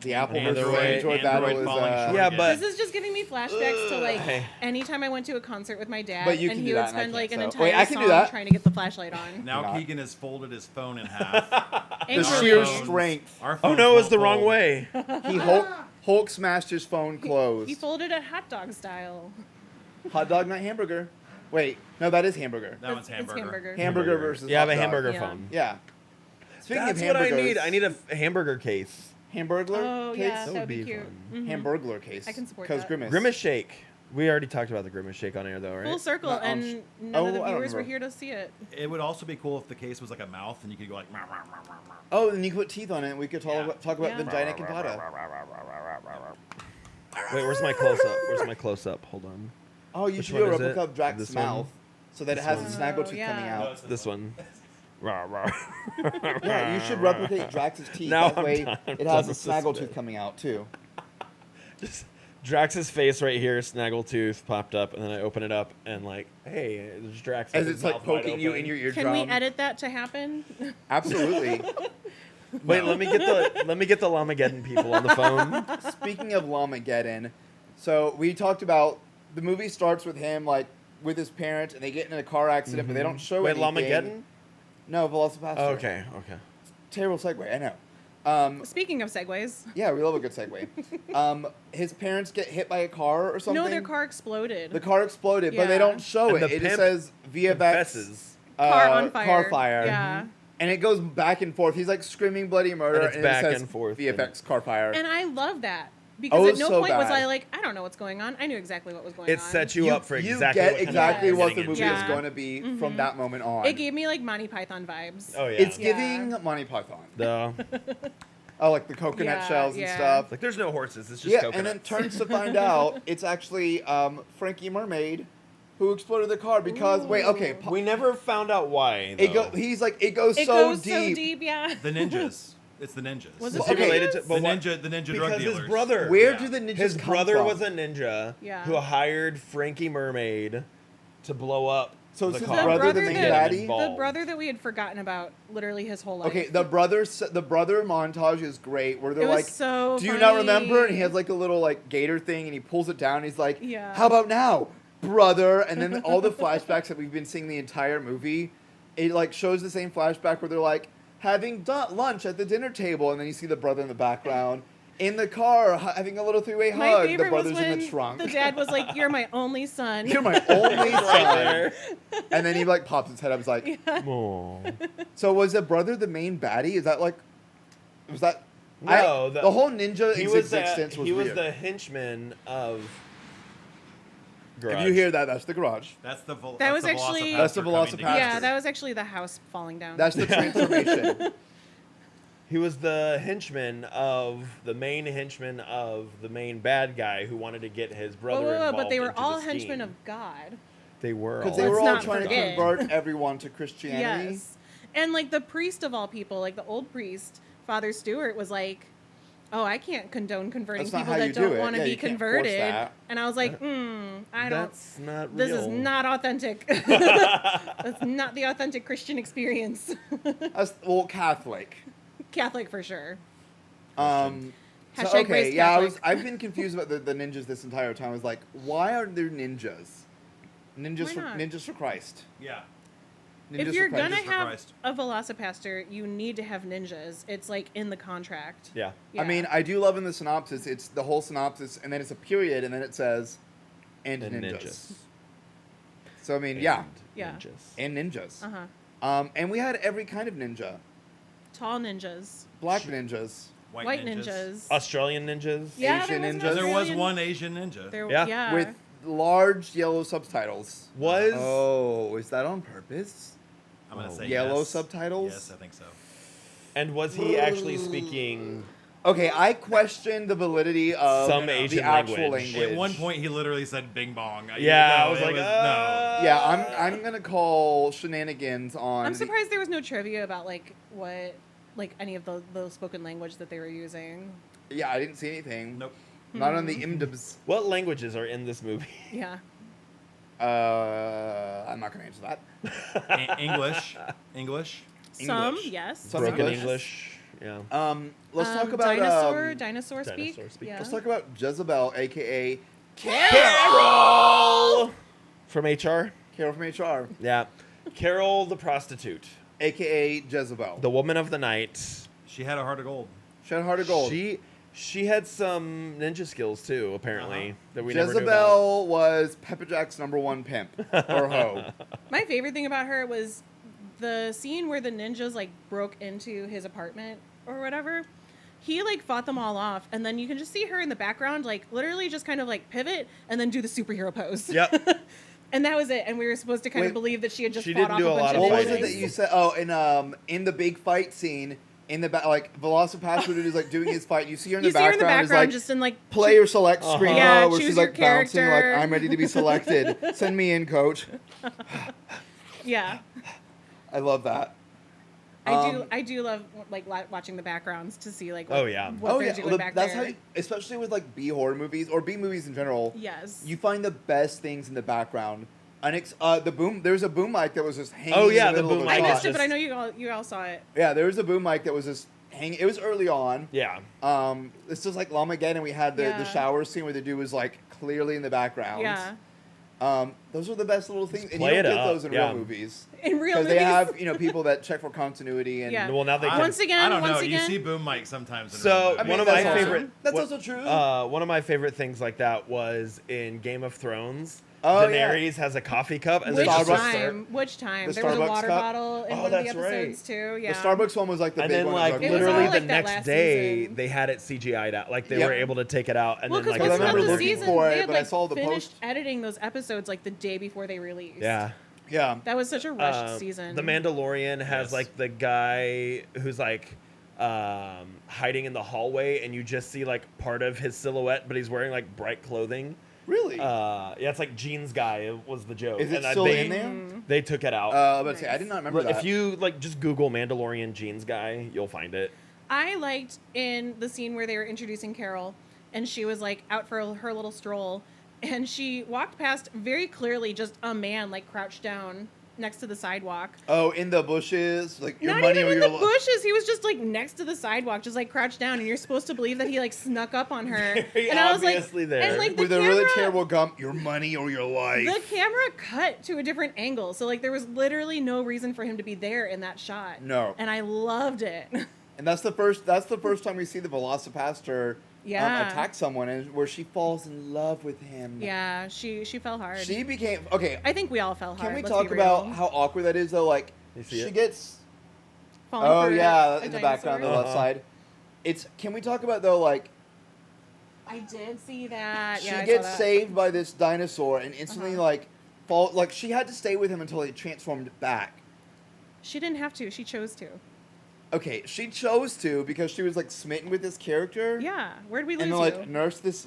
The Apple Android- versus Android battle Android is. falling short. Yeah, again. but This is just giving me flashbacks to like Okay. anytime I went to a concert with my dad, But you and can he do would that and I spend like an can't, so- entire Wait, I can do song that. trying to get the flashlight on. Now Not. Keegan has folded his phone in half. The Angrily. sheer strength. Our Oh phones no, it was won't the wrong fold. way. He Hulk smashed his phone closed. He folded it hot dog style. Hot dog, not hamburger. Wait, no, that is hamburger. That one's It's hamburger. hamburger. Hamburger versus Yeah, I have hot a dog. hamburger Yeah. phone. Yeah. Speaking That's of what I hamburgers, need. I need a hamburger case. Hamburglar Oh case. yeah, That that would would be be cute. fun. Mhm. Hamburglar case. I can support Because that. Grimace. Grimace shake. We already talked about the Grimace shake on air, though, right? Full circle, Not on and none of the Oh, I don't viewers were remember. here to see it. It would also be cool if the case was like a mouth and you could go like. "Meow, meow, meow, meow, meow." Oh, and you can put teeth on it. And we could talk Yeah. about Yeah. vagina cantata. Wait, where's my close up? Where's my close up? Hold on. Oh, you Which should do a one is replica it? of Drax's This one? mouth, so that This it has one? the snaggle Oh, tooth yeah. coming No, out. it's This one. Yeah, you should replicate Drax's teeth. Now that I'm way, done. it has the This is snaggle good. tooth coming out too. Just Drax's face right here, snaggletooth, popped up, and then I open it up, and like, hey, there's Drax. As with it's his like mouth wide poking you open. in your eardrum. Can we edit that to happen? Absolutely. Wait, let me get the Lamageddon people on the phone. Speaking of Lamageddon, so we talked about the movie starts with him like with his parents, and they get in a car accident, but they don't show Wait, anything. Lamageddon? No, Velocipastor. Oh, okay. Terrible segue, I know. Speaking of segues. Yeah, we love a good segue. His parents get hit by a car or something. No, their car exploded. The car exploded, but they Yeah. don't show And it. the It just pimp says VFX. confesses. Car on fire. Car fire. Yeah. And it goes back and forth. He's like screaming bloody murder, And it's it back says and forth. VFX car fire. And I love that. Because Oh, at no so point was bad. I like, I don't know what's going on. I knew exactly what was going It on. sets you up for you exactly get what kind of exactly movie what you're the getting movie into. is Yeah. going to be from that moment on. It gave me like Monty Python vibes. Oh yeah. It's Yeah. giving Monty Python. Duh. Oh, like the coconut Yeah, shells and yeah. stuff. Like there's no horses. It's just Yeah, coconuts. and then turns to find out it's actually Frankie Mermaid who exploded the car because wait, okay, we never found out why. it though. he's like it goes It so goes deep. so deep, yeah. The ninjas. It's the ninjas. Was Is it he Okay. related to the but what- ninja drug because dealers? his brother? Where Yeah. do the ninjas His come brother from? was a ninja Yeah. who hired Frankie Mermaid to blow up. So the is his car brother the to main get him baddie? The involved. brother that we had forgotten about literally his whole life. Okay, the brother montage is great where they're It was like, so "Do you not funny. remember?" And he has like a little like gator thing, and he pulls it down. And he's like, Yeah. "How about now, brother?" And then all the flashbacks that we've been seeing the entire movie, it like shows the same flashback where they're like having lunch at the dinner table, and then you see the brother in the background. In the car, having a little three-way My hug. The favorite was brother's when in the trunk. the dad was like, "You're my only son." You're my only Right son. And then he like pops his head up. He's like, Aw. so was the brother the main baddie? Is that like, was that? No, the whole ninja he was existence was he was weird. the henchman of. Garage. If you hear that, that's the garage. That's the That was actually- That's the coming Velocipastor. together. Yeah, that was actually the house falling down. That's the transformation. He was the henchman of the main bad guy who wanted to get his brother involved. but they were into all the scheme. henchmen of God. They were Because all. they were Let's all not trying forget. to convert everyone to Christianity. Yes. And like the priest of all people, like the old priest, Father Stewart, was like, "Oh, I can't condone converting That's not people how that you do don't it. want to Yeah, be you can't force converted." that. And I was like, I don't. That's not This real. is not authentic. That's not the authentic Christian experience. Well, Catholic. Catholic for sure. So, Hashtag okay, raised yeah, Catholic. I've been confused about the ninjas this entire time. I was like, why are there ninjas? Why not? Ninjas for Christ. Yeah. Ninjas If you're for Christ. gonna for have Christ. a Velocipastor, you need to have ninjas. It's like in the contract. Yeah. I mean, I do love in the synopsis. It's the whole synopsis, and then it's a period, and then it says, and ninjas. So I mean, yeah, Yeah. Ninjas. and ninjas. Uh-huh. And we had every kind of ninja. Tall ninjas. Black ninjas. White ninjas. Australian ninjas. Yeah, Asian there was an ninjas. There was Australian- one Asian ninja. There, Yeah. yeah. With large yellow subtitles. Was Oh, is that on purpose? I'm gonna say Yellow yes. subtitles? Yes, I think so. and was he actually speaking? Okay, I question the validity of Some the Asian actual language. language. At one point, he literally said "Bing Bong." Yeah, No, I was it like, no. Yeah, I'm gonna call shenanigans on. I'm surprised there was no trivia about like what, like any of the spoken language that they were using. Yeah, I didn't see anything. Nope. Not on the IMDb's. What languages are in this movie? Yeah. I'm not gonna answer that. English. Some, English. yes. Some Broken English. Yeah. Let's talk about dinosaur speak. Dinosaur speak. Yeah. Let's talk about Jezebel, aka Carol from HR. Carol from HR, Yeah. Carol the prostitute, aka Jezebel. the woman of the night. She had a heart of gold. She had a heart of gold. She had some ninja skills too, apparently, that we never knew about. Jezebel was Pepper Jack's #1 pimp or hoe. My favorite thing about her was the scene where the ninjas like broke into his apartment or whatever. He like fought them all off, and then you can just see her in the background, like literally just kind of like pivot and then do the superhero pose. Yep. And that was it. And we were supposed to kind of Wait, believe that she had just she fought didn't off do a a bunch lot of of What was fighting. it that you said? Oh, in the big fight scene, in the back, like Velocipastor is like doing his fight. You see her in You the see her in the background, is background like just in like player select screen Yeah, where choose she's your like bouncing, like character. I'm ready to be selected. Send me in, coach. Yeah. I love that. I do love like watching the backgrounds to see like what, Oh, yeah. what they're doing back that's there. how, especially with like B horror movies or B movies in general. Yes. You find the best things in the background. The boom. There was a boom mic that was just hanging. Oh, yeah, in the the middle boom of I the mic shot. missed it, but I know you all saw it. Yeah, there was a boom mic that was just hanging. It was early on. Yeah. It's just like Lamageddon, and we had the Yeah. shower scene where the dude was like clearly in the background. Yeah. Those are the best little things, and you play don't it get up, those in yeah. real movies. In real Because movies. they have people that check for continuity and Yeah. Well, now they can. Once again, I don't know. once You again. see boom mic sometimes. In So real movies. one of that's my also- favorite. that's what- also true. One of my favorite things like that was in Game of Thrones. Oh, yeah. Daenerys has a coffee cup and Which then just Starbucks- Which time? the There was a Starbucks water cup? bottle in Oh, one of the that's right. episodes too. Yeah. The Starbucks one was like the and big then one. like that It was all literally like the that next last day season. they had it CGI'd out. Like they Yep. were able to take it out and Well, then because like I what's remember about the looking season? for it, They had, but I like, saw the finished post. editing those episodes like the day before they released. yeah. Yeah. That was such a rushed season. The Mandalorian has Yes. like the guy who's like hiding in the hallway and you just see like part of his silhouette, but he's wearing like bright clothing. Really? Yeah, it's like jeans guy was the joke. Is it And still they, in there? They took it out. I was about to say, I did not remember that. If you like just Google Mandalorian jeans guy, you'll find it. I liked in the scene where they were introducing Carol, and she was like out for her little stroll, and she walked past very clearly just a man like crouched down next to the sidewalk. Oh, in the bushes, like your Not money even or in your the bushes. He was just like next to the sidewalk, just like crouched down, and you're supposed to believe that he like snuck up on her. Very and I was obviously like, there. and like the with camera, a really terrible gum, your money or your life. the camera cut to a different angle, so like there was literally no reason for him to be there in that shot. No. And I loved it. And that's the first time we see the Velocipastor Yeah. attack someone, and where she falls in love with him. Yeah, she fell hard. She became okay. I think we all fell hard. Can we let's talk be about real. how awkward that is though? Like You see she it? gets Falling oh for yeah a in the background on the dinosaur? left side. It's can we talk about though like I did see that. she Yeah, I saw gets that. saved by this dinosaur and instantly like fall like she had to stay with him until he transformed back. She didn't have to. She chose to. Okay, she chose to because she was like smitten with this character. Yeah. Where'd we lose And you? like nurse this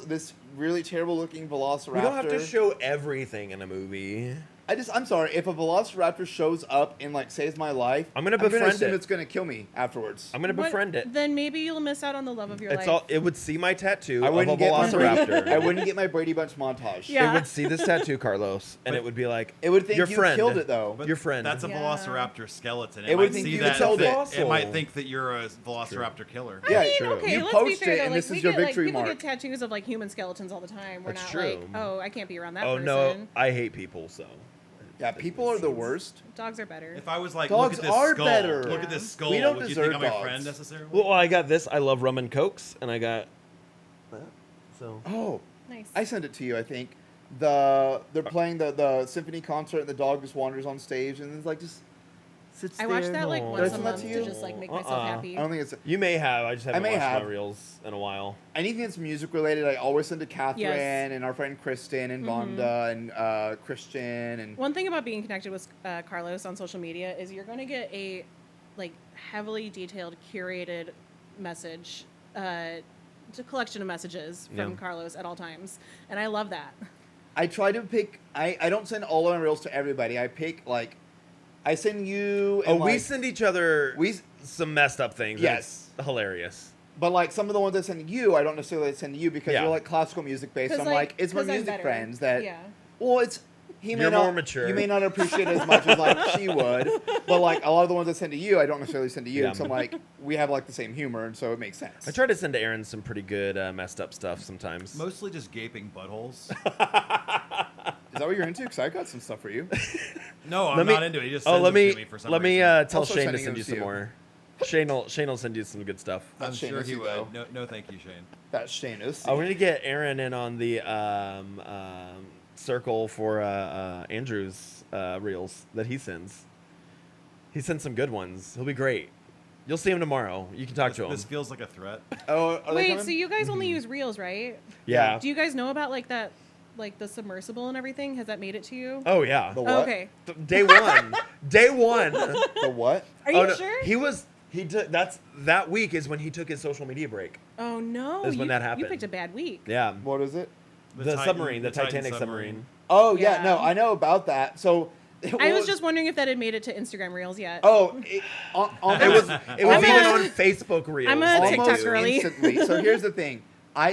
this really terrible looking velociraptor. We don't have to show everything in a movie. I'm sorry, if a velociraptor shows up and like saves my life, I'm gonna befriend assume it. it's gonna kill me afterwards. I'm gonna What- befriend it. Then maybe you'll miss out on the love of your It's life. all. It would see my tattoo I of a wouldn't get my Velociraptor. I wouldn't get my Brady Bunch montage. Yeah. It would see this tattoo, Carlos, and it would be like, It would think your you friend killed it though. But your friend. That's a Yeah. Velociraptor skeleton. It would might think see you that. killed it. It might think that you're a Velociraptor killer. Yeah, I mean, true. okay, You let's be post fair it, though. and Like, this we is your get, victory like, people mark. get tattoos of like human skeletons all the time. We're That's not like, true. oh, I can't be around that oh person. no, I hate people. So Yeah, people are the worst. Dogs are better. If I was like, Dogs look at this are skull. better. Look at Yeah. this skull. We don't would you deserve think I'm my dogs. friend necessarily? well, I got this. I love rum and cokes, and I got that. So Oh, Nice. I sent it to you. I think they're playing the symphony concert and the dog just wanders on stage and it's like just sits I there. watch that like No. once Did I a send that month to to you? just like make myself happy. I don't think it's you may have. I just haven't may watched have. my reels in a while. anything that's music related. I always send to Catherine Yes. Mm-hmm. and our friend Kristen and Vonda and Christian and One thing about being connected with Carlos on social media is you're going to get a like heavily detailed, curated message, it's a collection of messages from Yeah. Carlos at all times, and I love that. I try to pick. I don't send all of my reels to everybody. I pick like I send you. Oh, And, we like, send each other some messed up things. and Yes. it's hilarious. But like some of the ones I send to you, I don't necessarily send to you because Yeah. you're like classical music based. 'Cause, I'm like- like it's my 'cause I'm music better. friends that. Yeah. Well, it's he may You're not more mature. You may not appreciate it as much as like she would, but like a lot of the ones I send to you, I don't necessarily send to you. Yeah. So I'm like we have like the same humor, and so it makes sense. I try to send to Aaron some pretty good messed up stuff sometimes. Mostly just gaping buttholes. Is that what you're into? Because I got some stuff for you. No, I'm Let me- not into it. He just Oh, sends let them me to me for some let me reason. tell Also Shane to sending send them you to some you. more. Shane will send you some good stuff. I'm That's sure he Shane would. though. No, thank you, Shane. That's Shane Osteen. I wanted to get Aaron in on the circle for Andrew's reels that he sends. He sends some good ones. He'll be great. You'll see him tomorrow. You can talk to him. This feels like a threat. Oh, are they Wait, coming? so you guys only use reels, right? yeah. Do you guys know about like that, like the submersible and everything? Has that made it to you? Oh yeah. The Oh, what? okay. Day one. Day one. The what? Are you Oh, no, sure? He took that week is when he took his social media break. Oh no! Is when that You happened. picked a bad week. Yeah. What is it? The submarine, the Titan Titanic submarine. Oh yeah, Yeah. no, I know about that. So I was just wondering if that had made it to Instagram Reels yet. Oh, It was even on Facebook Reels. I'm a TikTok almost girly. instantly. So here's the thing.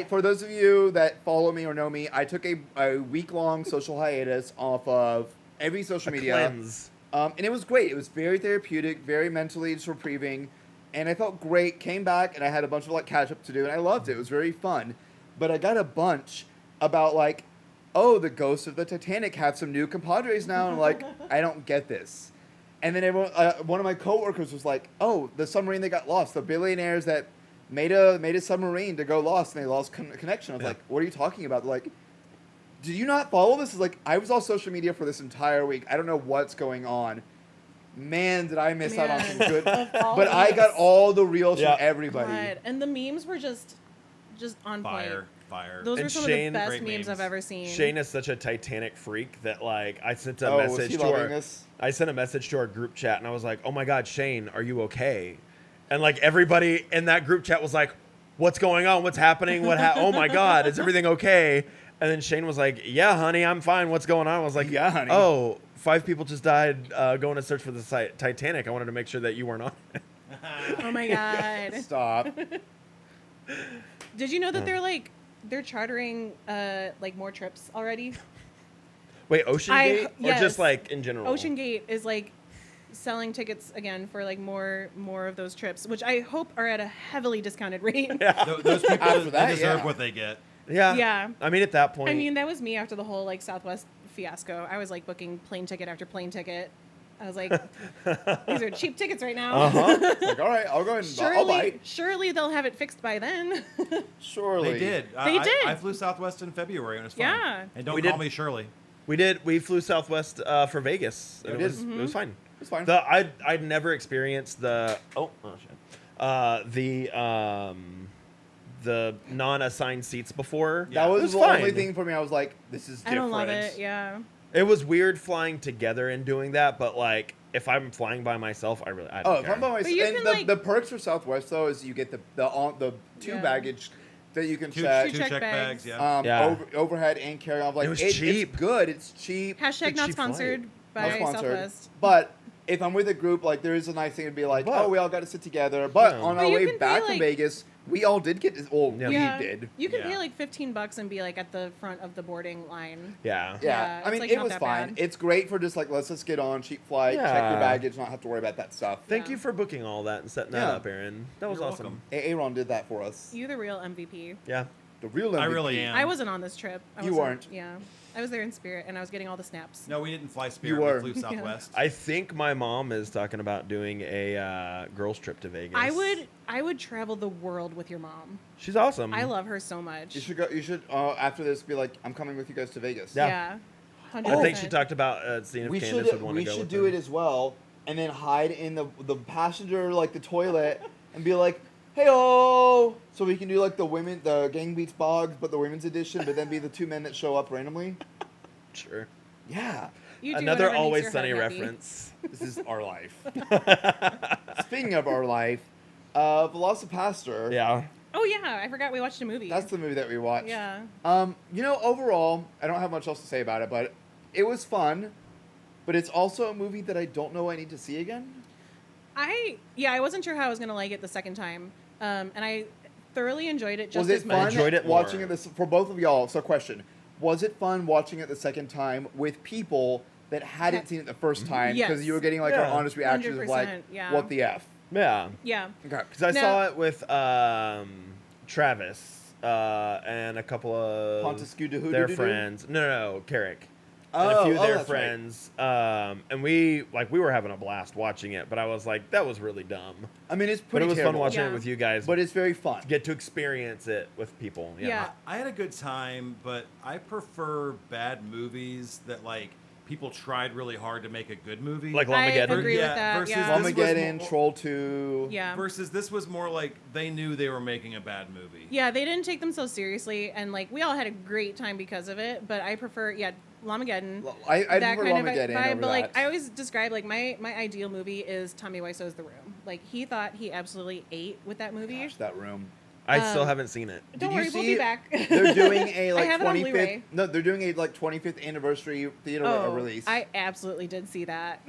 For those of you that follow me or know me, I took a week-long social hiatus off of every social media. Cleanse. And it was great. It was very therapeutic, very mentally reprieving, and I felt great. Came back and I had a bunch of like catch up to do, and I loved it. It was very fun. But I got a bunch about like, oh, the ghosts of the Titanic have some new compadres now, and I'm like, I don't get this. And then everyone, one of my coworkers was like, oh, the submarine that got lost, the billionaires that made a submarine to go lost and they lost connection. I was like, what are you talking about? They're like, did you not follow this? It's like, I was on social media for this entire week. I don't know what's going on. Man, did I miss out on some good. But I got all the reels from everybody. God. And the memes were just on point. Fire. Those And are some Shane- of the best Great memes memes. I've ever seen. Shane is such a Titanic freak that like I sent a Oh, was message he to loving our this? I sent a message to our group chat and I was like, "Oh my God, Shane, are you okay?" And like everybody in that group chat was like, "What's going on? What's happening? Oh my God, is everything okay?" And then Shane was like, "Yeah, honey, I'm fine. What's going on?" I was like, Yeah, honey. Oh, 5 people just died going to search for the Titanic. I wanted to make sure that you weren't on it." Oh my God. Stop. Did you know that they're chartering like more trips already? Wait, Ocean Gate or yes. just like in general? Ocean Gate is like selling tickets again for like more of those trips, which I hope are at a heavily discounted rate. Those people After that, they deserve yeah. what they get. Yeah. Yeah. I mean, at that point. I mean, that was me after the whole like Southwest fiasco. I was like booking plane ticket after plane ticket. I was like, these are cheap tickets right now. It's like, all right, I'll go ahead and I'll bite. Surely they'll have it fixed by then. Surely. They did. They did. I flew Southwest in February and it was fun. Yeah. And don't We call did. me Shirley. We flew Southwest for Vegas. And We it did. was fine. It's fine. I'd never experienced the non-assigned seats before. That It was the fine. only thing for me. I was like, this is I different. don't love it. Yeah. It was weird flying together and doing that, but like if I'm flying by myself, I don't Oh, if care. I'm by myself, you and can, the, like- the perks for Southwest though is you get the two Yeah. baggage that you can Two check. check check bags. bags. Yeah. Yeah. Overhead and carry on. Like It was it's cheap. good. It's cheap. Hashtag not cheap sponsored Not by sponsored. Southwest. But if I'm with a group, like there is a nice thing to be like, But- oh, we all got to sit together. But Yeah. on But our you way can back pay, from like- Vegas, we all did get this. Well, Yeah. we did. You can Yeah. pay like $15 and be like at the front of the boarding line. Yeah. Yeah, Yeah, I it's, mean, like, it not was that fine. bad. It's great for just like, let's just get on, cheap flight, check Yeah. your baggage, not have to worry about that stuff. Thank Yeah. you for booking all that and setting that Yeah. up, Aaron. That was You're awesome. welcome. Aaron did that for us. You the real MVP. Yeah. The real MVP. I really am. I wasn't on this trip. You weren't. Yeah. I was there in spirit and I was getting all the snaps. No, we didn't fly You Spirit. were. We flew Southwest. I think my mom is talking about doing a girls trip to Vegas. I would travel the world with your mom. She's awesome. I love her so much. You should go. You should after this be like, I'm coming with you guys to Vegas. Yeah. Yeah. 100%. I think she talked about seeing if We Candace should would want to we go should with do her. it as well, and then hide in the passenger like the toilet and be like, hey oh, so we can do like the Gang Beats Boggs, but the women's edition, but then be the two men that show up randomly. Sure. Yeah, You do Another whatever makes Always your Sunny heart happy. reference. this is our life. Speaking of our life, Velocipastor. Yeah. Oh yeah, I forgot we watched a movie. That's the movie that we watched. Yeah. Overall, I don't have much else to say about it, but it was fun. But it's also a movie that I don't know I need to see again. I wasn't sure how I was gonna like it the second time, and I thoroughly enjoyed it just Was it as much. fun Enjoyed it watching more. it for both of y'all? So, question: was it fun watching it the second time with people that hadn't seen it the first time? Yes. Because you were getting like our Yeah. honest reactions of like, 100%, yeah. what the f? Yeah. Yeah. Okay. Because I No. saw it with Travis and a couple of Pontesquieu their Doo-doo-doo-doo? friends. No, Carrick. And Oh, a few of their that's right. friends. And we were having a blast watching it, but I was like, that was really dumb. I mean, it's But pretty it was terrible, fun watching Yeah. it with you guys. but it's very fun. to get to experience it with people. Yeah. I had a good time, but I prefer bad movies that like people tried really hard to make a good movie. Like I Lamageddon. agree Yeah, with that. versus Yeah. this was Lamageddon, more- Troll 2. Yeah. Versus this was more like they knew they were making a bad movie. Yeah, they didn't take themselves seriously, and like we all had a great time because of it. But I prefer, Lamageddon. I that prefer kind of Lamageddon vibe. over But like, that. I always describe like my ideal movie is Tommy Wiseau's The Room. Like he thought he absolutely ate with that movie. Gosh, that room. I still haven't seen it. Don't Did worry, you we'll see be back. They're doing a I like have it on 25th. Blu-ray. No, they're doing a like 25th anniversary theater release. I absolutely did see that.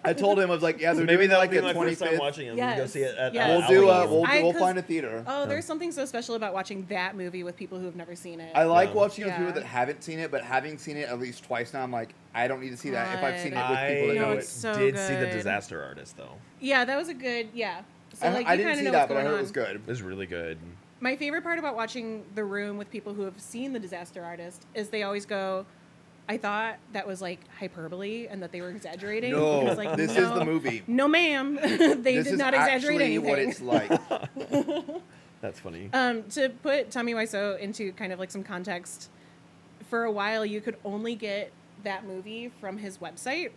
I told him I was like, yeah, they're Maybe doing that'll like be a my first time 25th. watching it. Yes. We'll go see it at Yes. We'll do. Alligator. We'll I- find a theater. Oh, there's something so special about watching that movie with people who have never seen it. I like Yeah. watching it with Yeah. people that haven't seen it, but having seen it at least twice now, I'm like, I don't need to see that if I've seen it with I people that know it's it. so did see the good. Disaster Artist though. Yeah, that was a good. Yeah. So like, I you didn't kinda see know that, what's but I going heard it on. was good. It was really good. My favorite part about watching The Room with people who have seen The Disaster Artist is they always go, I thought that was like hyperbole and that they were exaggerating. No, I was like, this is "No, the movie. No, ma'am. They This did is not exaggerate actually anything. what it's like. That's funny. To put Tommy Wiseau into kind of like some context, for a while you could only get that movie from his website,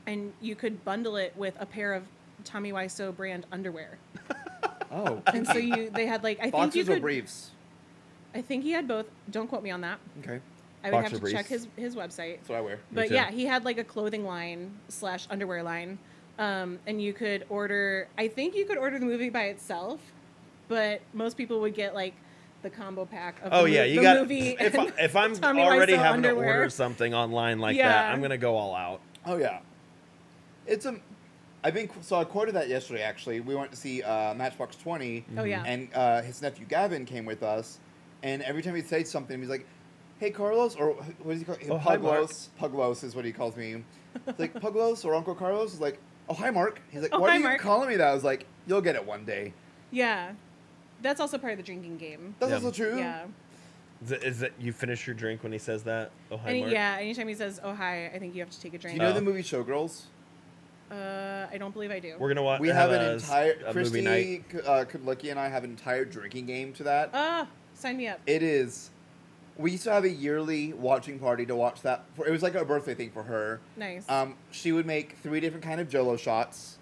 and you could bundle it with a pair of Tommy Wiseau brand underwear. Oh, And so they had like I think you boxers or could. briefs? I think he had both. Don't quote me on that. Okay, I would Boxer have to check briefs. his website. that's what I wear. But too. yeah, he had like a clothing line / underwear line, and you could order. I think you could order the movie by itself, but most people would get like the combo pack of Oh the, yeah, the you got. movie. If I'm Tommy already Wiseau having underwear. to order something online like Yeah. that, I'm gonna go all out. Oh yeah, it's a. I quoted that yesterday. Actually, we went to see Matchbox 20. Oh yeah. And his nephew Gavin came with us, and every time he'd say something, he's like, "Hey Carlos," or what does he call? Oh, hi, Mark. Puglos is what he calls me. It's like Puglos or Uncle Carlos is like, "Oh hi Mark." He's like, Oh, "Why hi, are you Mark." calling me that?" I was like, "You'll get it one day." Yeah, that's also part of the drinking game. That's Yeah. also true. Yeah. Is it you finish your drink when he says that? Oh hi, And Mark. yeah, anytime he says "Oh hi," I think you have to take a Do drink. you know Oh. the movie Showgirls? I don't believe I do. We're gonna watch. We have an a entire movie night. Christy Kudlicki and I have an entire drinking game to that. Sign me up. It is. We used to have a yearly watching party to watch that. It was like a birthday thing for her. Nice. She would make 3 different kind of Jell-O shots.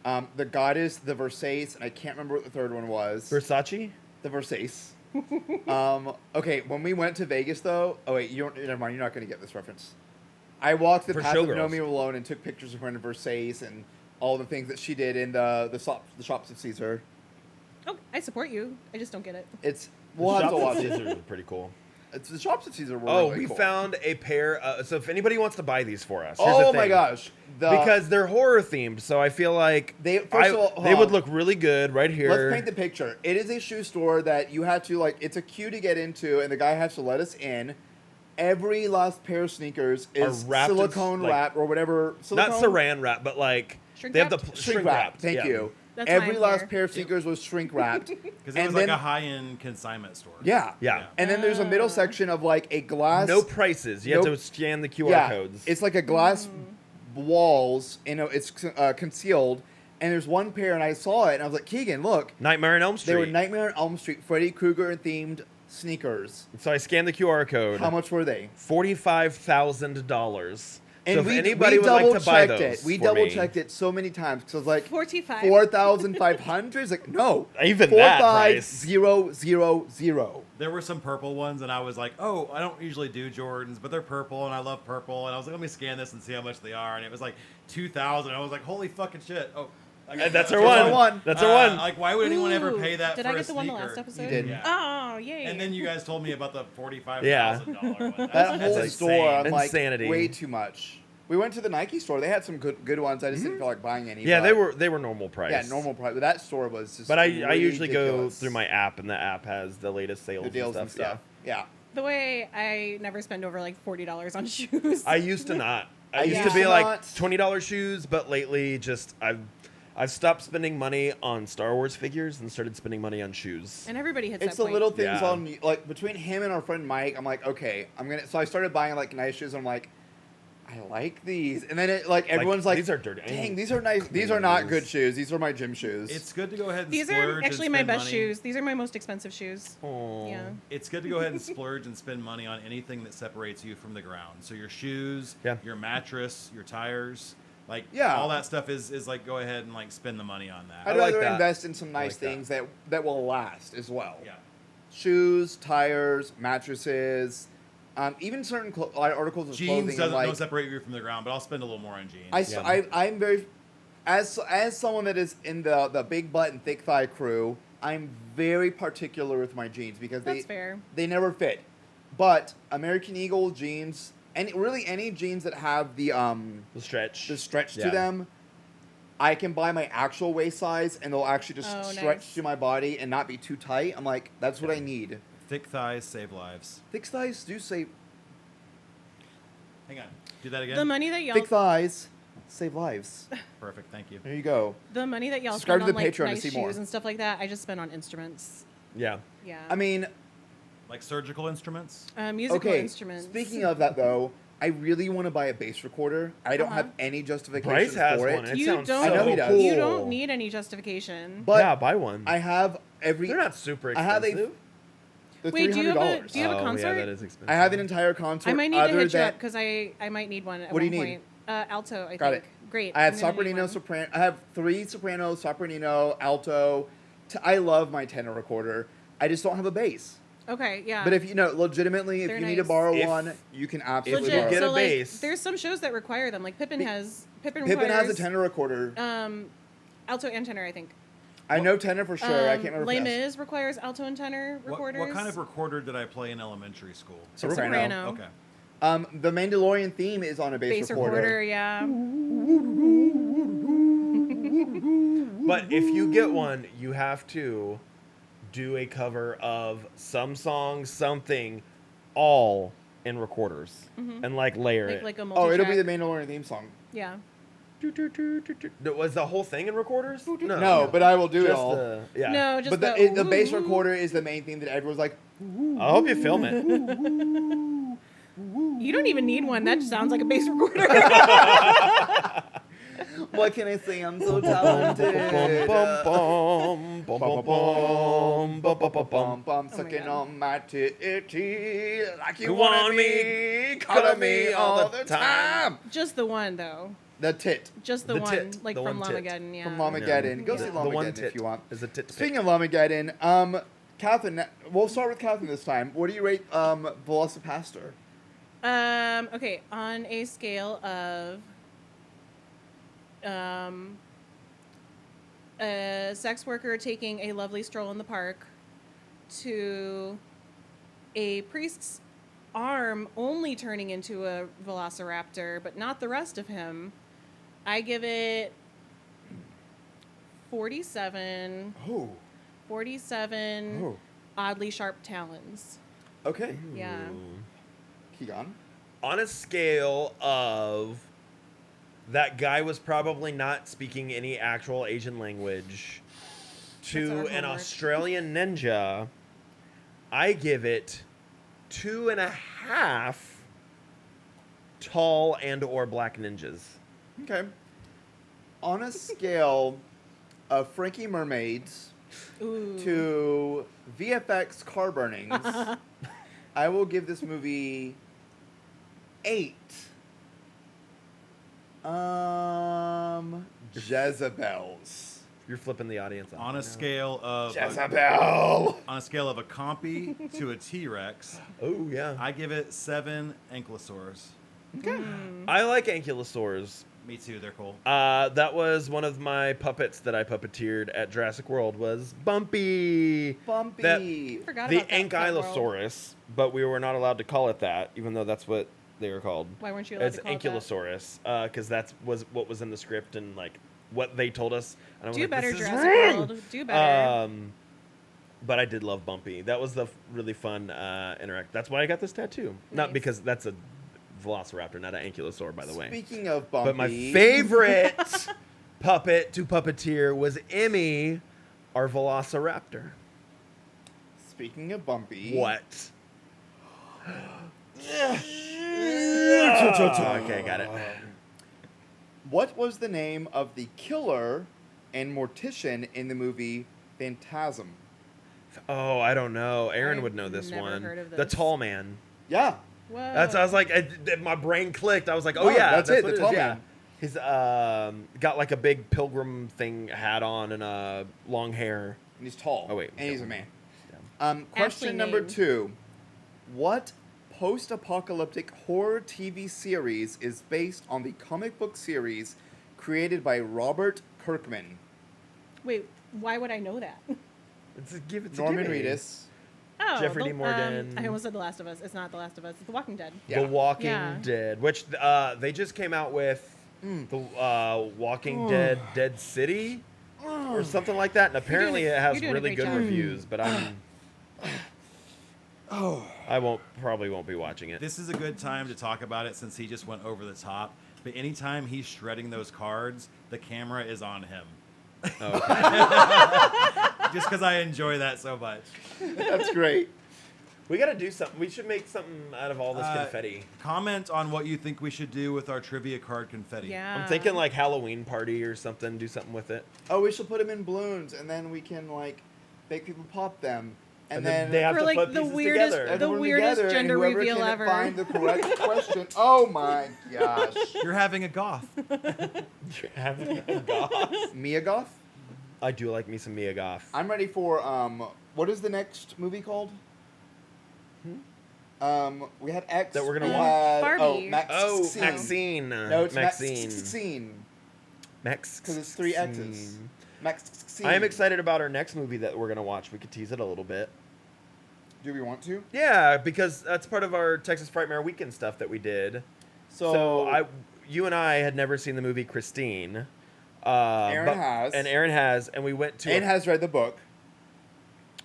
The Goddess, the Versace, and I can't remember what the third one was. Versace. The Versace. Okay, when we went to Vegas though. Oh wait, never mind. You're not going to get this reference. I walked the For path of Showgirls. Naomi Malone and took pictures of her in Versace and all the things that she did in the shops of Caesar. Oh, I support you. I just don't get it. It's we'll have to watch it. These are pretty cool. It's the shops of Caesar were Oh, really we cool. found a pair. So if anybody wants to buy these for us, here's Oh the my thing. gosh! Because they're horror themed, so I feel like They- first of all, hold they would on. look really good right here. Let's paint the picture. It is a shoe store that you have to like. It's a queue to get into, and the guy has to let us in. Every last pair of sneakers is wrapped in, silicone like- wrap or whatever. Not Silicone? saran wrap, but like Shrink they have the wrapped? Shrink wrap. Thank yeah. you. That's Every mine last here. pair of sneakers was shrink wrapped. Because it And was like then- a high-end consignment store. Yeah. Yeah. And then there's a middle section of like a glass. No prices. You have Nope. to scan the QR yeah, codes. It's like a glass walls. It's concealed. And there's one pair, and I saw it, and I was like, Keegan, look. Nightmare on Elm Street. They were Nightmare on Elm Street, Freddy Krueger themed sneakers. So I scanned the QR code. How much were they? $45,000. And so if we, anybody we would like to buy double-checked those, it. We for me- double-checked it so many times. So it was like 45. 4,500. It's like, no. Even that price. 4,500. There were some purple ones, and I was like, oh, I don't usually do Jordans, but they're purple, and I love purple. And I was like, let me scan this and see how much they are. And it was like 2,000. I was like, holy fucking shit. Oh, I got That's that. our That's our one. one. That's our one. Like, why would anyone ever pay that Did for I a get the one the sneaker? last episode? You did. Yeah. Oh, yay. And then you guys told me about the $45,000 Yeah. one. That That's whole insane. store, I'm Insanity. like, way too much. We went to the Nike store. They had some good ones. I just didn't feel like buying any. Yeah, but- they were normal price. Yeah, normal price. But that store was just. But I usually go ridiculous. through my app, and the app has the latest sales the deals and stuff. Yeah. The way I never spend over like $40 on shoes. I used to not. I used used to be to like not. $20 shoes, but lately just I've stopped spending money on Star Wars figures and started spending money on shoes. And everybody hits It's that the point. little things Yeah. on like between him and our friend Mike. I'm like, okay, So I started buying like nice shoes. I'm like, I like these, and then it like everyone's like, these are dirty. Dang, these are nice. These are not good shoes. These are my gym shoes. It's good to go ahead and These splurge are and actually my spend best money. shoes. These are my most expensive shoes. Aw. Yeah. It's good to go ahead and splurge and spend money on anything that separates you from the ground. So your shoes, Yeah. your mattress, your tires, like Yeah. all that stuff is like go ahead and like spend the money on that. I'd I like rather that. invest in some nice like that. things that will last as well. Yeah. Shoes, tires, mattresses, even certain articles of Jeans clothing. doesn't like, don't separate you from the ground, but I'll spend a little more on jeans. I'm very, as someone that is in the big butt and thick thigh crew, I'm very particular with my jeans because That's fair. they never fit. But American Eagle jeans, and really any jeans that have the stretch to them, I can buy my actual waist size and they'll actually just stretch to my body and not be too tight. I'm like, that's what I need. Thick thighs save lives. Thick thighs do save. Hang on. Do that again. The money that y'all Thick thighs save lives. Perfect. Thank you. There you go. The money that y'all Subscribe spend to on the like Patreon to nice see shoes more. and stuff like that, I just spend on instruments. Yeah. Yeah. I mean, like surgical instruments. Musical instruments. Speaking of that, though, I really want to buy a bass recorder. I don't have any justification Bryce has for one. it. It sounds I know so he does. cool. You don't need any justification. But yeah, buy one. I have every. They're not super I have expensive. the Wait, do you have a $300. do you have a concert? Yeah, that is expensive. I have an entire concert. I might need to other hit you than, up because I might need one at What do you one need? point. Alto, I Got think. it. Great. I have I'm gonna need soprano, one. soprano. I have 3 soprano, sopranino, alto. I love my tenor recorder. I just don't have a bass. Okay, yeah. But if you know, legitimately, if They're you need to nice. borrow If- one, you can absolutely Legit. borrow. get so a like, bass. there's some shows that require them. Like Pippin has Pippin requires, has a tenor recorder. alto and tenor, I think. I know tenor for sure. I can't remember. Les if that's- Mis requires alto and tenor recorders. What kind of recorder did I play in elementary school? Soprano. Okay. The Mandalorian theme is on a bass, recorder. Yeah. But if you get one, you have to do a cover of some song, something, all in recorders, and like layer it. Like a Oh, it'll be multi-track. the Mandalorian theme song. Yeah. Was the whole thing in recorders? No, but I will do it Just all. yeah. No, just But the bass recorder is the main theme that everyone's like. I hope you film it. You don't even need one. That just sounds like a bass recorder. What can I say? I'm so talented. Sucking on my titty like you wanted me, calling me all the time. Just the one, though. The tit. Just the, The one, tit. like The from one tit. Lamageddon, yeah. From Lamageddon. Go see The one Lamageddon tit if you want. is a tit to Speaking of Lamageddon, Catherine, we'll start with Catherine this time. What do you rate Velocipastor? Okay, on a scale of a sex worker taking a lovely stroll in the park to a priest's arm only turning into a velociraptor, but not the rest of him, I give it 47. Oh. 47 Oh. oddly sharp talons. Okay. Yeah. Keegan? On a scale of that guy was probably not speaking any actual Asian language That's to our an homework. Australian ninja, I give it 2.5 tall and or black ninjas. Okay. On a scale of Frankie Mermaids Ooh. to VFX car burnings, I will give this movie 8. Jezebels. You're flipping the audience off. On a scale of Jezebel. On a scale of a compy to a T-Rex, Oh yeah. I give it 7 ankylosaurs. I like ankylosaurs. Me too. They're cool. That was one of my puppets that I puppeteered at Jurassic World was Bumpy. Bumpy. Forgot The about that world. Ankylosaurus, but we were not allowed to call it that, even though that's what they were called. Why weren't you allowed It's to call it that? Ankylosaurus, because that was what was in the script and like what they told us. And I was Do like, better, this is Jurassic wrong! World. Do better. But I did love Bumpy. That was the really fun interact. That's why I got this tattoo. Not Nice. because that's a Velociraptor, not an Ankylosaur, by the way. Speaking of Bumpy. But my favorite puppet to puppeteer was Emmy, our Velociraptor. Speaking of Bumpy. What? Okay, got it. What was the name of the killer and mortician in the movie Phantasm? Oh, I don't know. Aaron I've would know this never one. heard of The this. tall man. Yeah. Whoa. That's. I was like, my brain clicked. I was like, oh Oh, yeah, that's it, what the is, tall yeah. man. He's got like a big pilgrim thing hat on and long hair. And he's tall. Oh, wait. And he's a man. Yeah. Question Aptly number named. 2. What post-apocalyptic horror TV series is based on the comic book series created by Robert Kirkman? Wait, why would I know that? Norman Reedus. Oh, Jeffrey D. Morgan. I almost said The Last of Us. It's not The Last of Us. It's The Walking Dead. The Walking Yeah. Dead, which they just came out with the Walking Dead Dead City or something like that, and apparently it has you're doing a really great good job. reviews. But I probably won't be watching it. This is a good time to talk about it since he just went over the top. But anytime he's shredding those cards, the camera is on him. Just because I enjoy that so much. That's great. We got to do something. We should make something out of all this confetti. Comment on what you think we should do with our trivia card confetti. Yeah. I'm thinking like Halloween party or something. Do something with it. Oh, we should put them in balloons, and then we can like make people pop them, and then they have For to like put the pieces weirdest, together. the everyone weirdest together, and gender whoever reveal can ever. Find the correct question. Oh my gosh. You're having a goth. You're having a goth. Mia Goth? I do like me some Mia Goth. I'm ready for what is the next movie called? We had X. That we're gonna we watch? had- Barbie. Maxine. No, it's Maxine. Maxine. Max. Because it's 3 X's. Maxine. I am excited about our next movie that we're gonna watch. We could tease it a little bit. Do we want to? Yeah, because that's part of our Texas Frightmare Weekend stuff that we did. So you and I had never seen the movie Christine. Aaron has. And Aaron has, and we went to Aaron has read the book.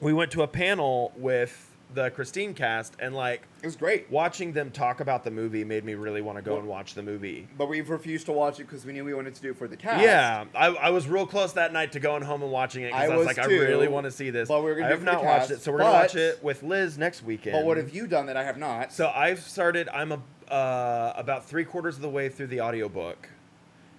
we went to a panel with the Christine cast, and like It was great. watching them talk about the movie made me really want to go and watch the movie. But we've refused to watch it because we knew we wanted to do it for the cast. Yeah, I was real close that night to going home and watching it because I was was like, too, I really want to see this. but we were gonna I do have it for not the watched cast, it, so we're gonna watch but- it with Liz next weekend. But what have you done that I have not? So I've started. I'm about 3/4 of the way through the audiobook,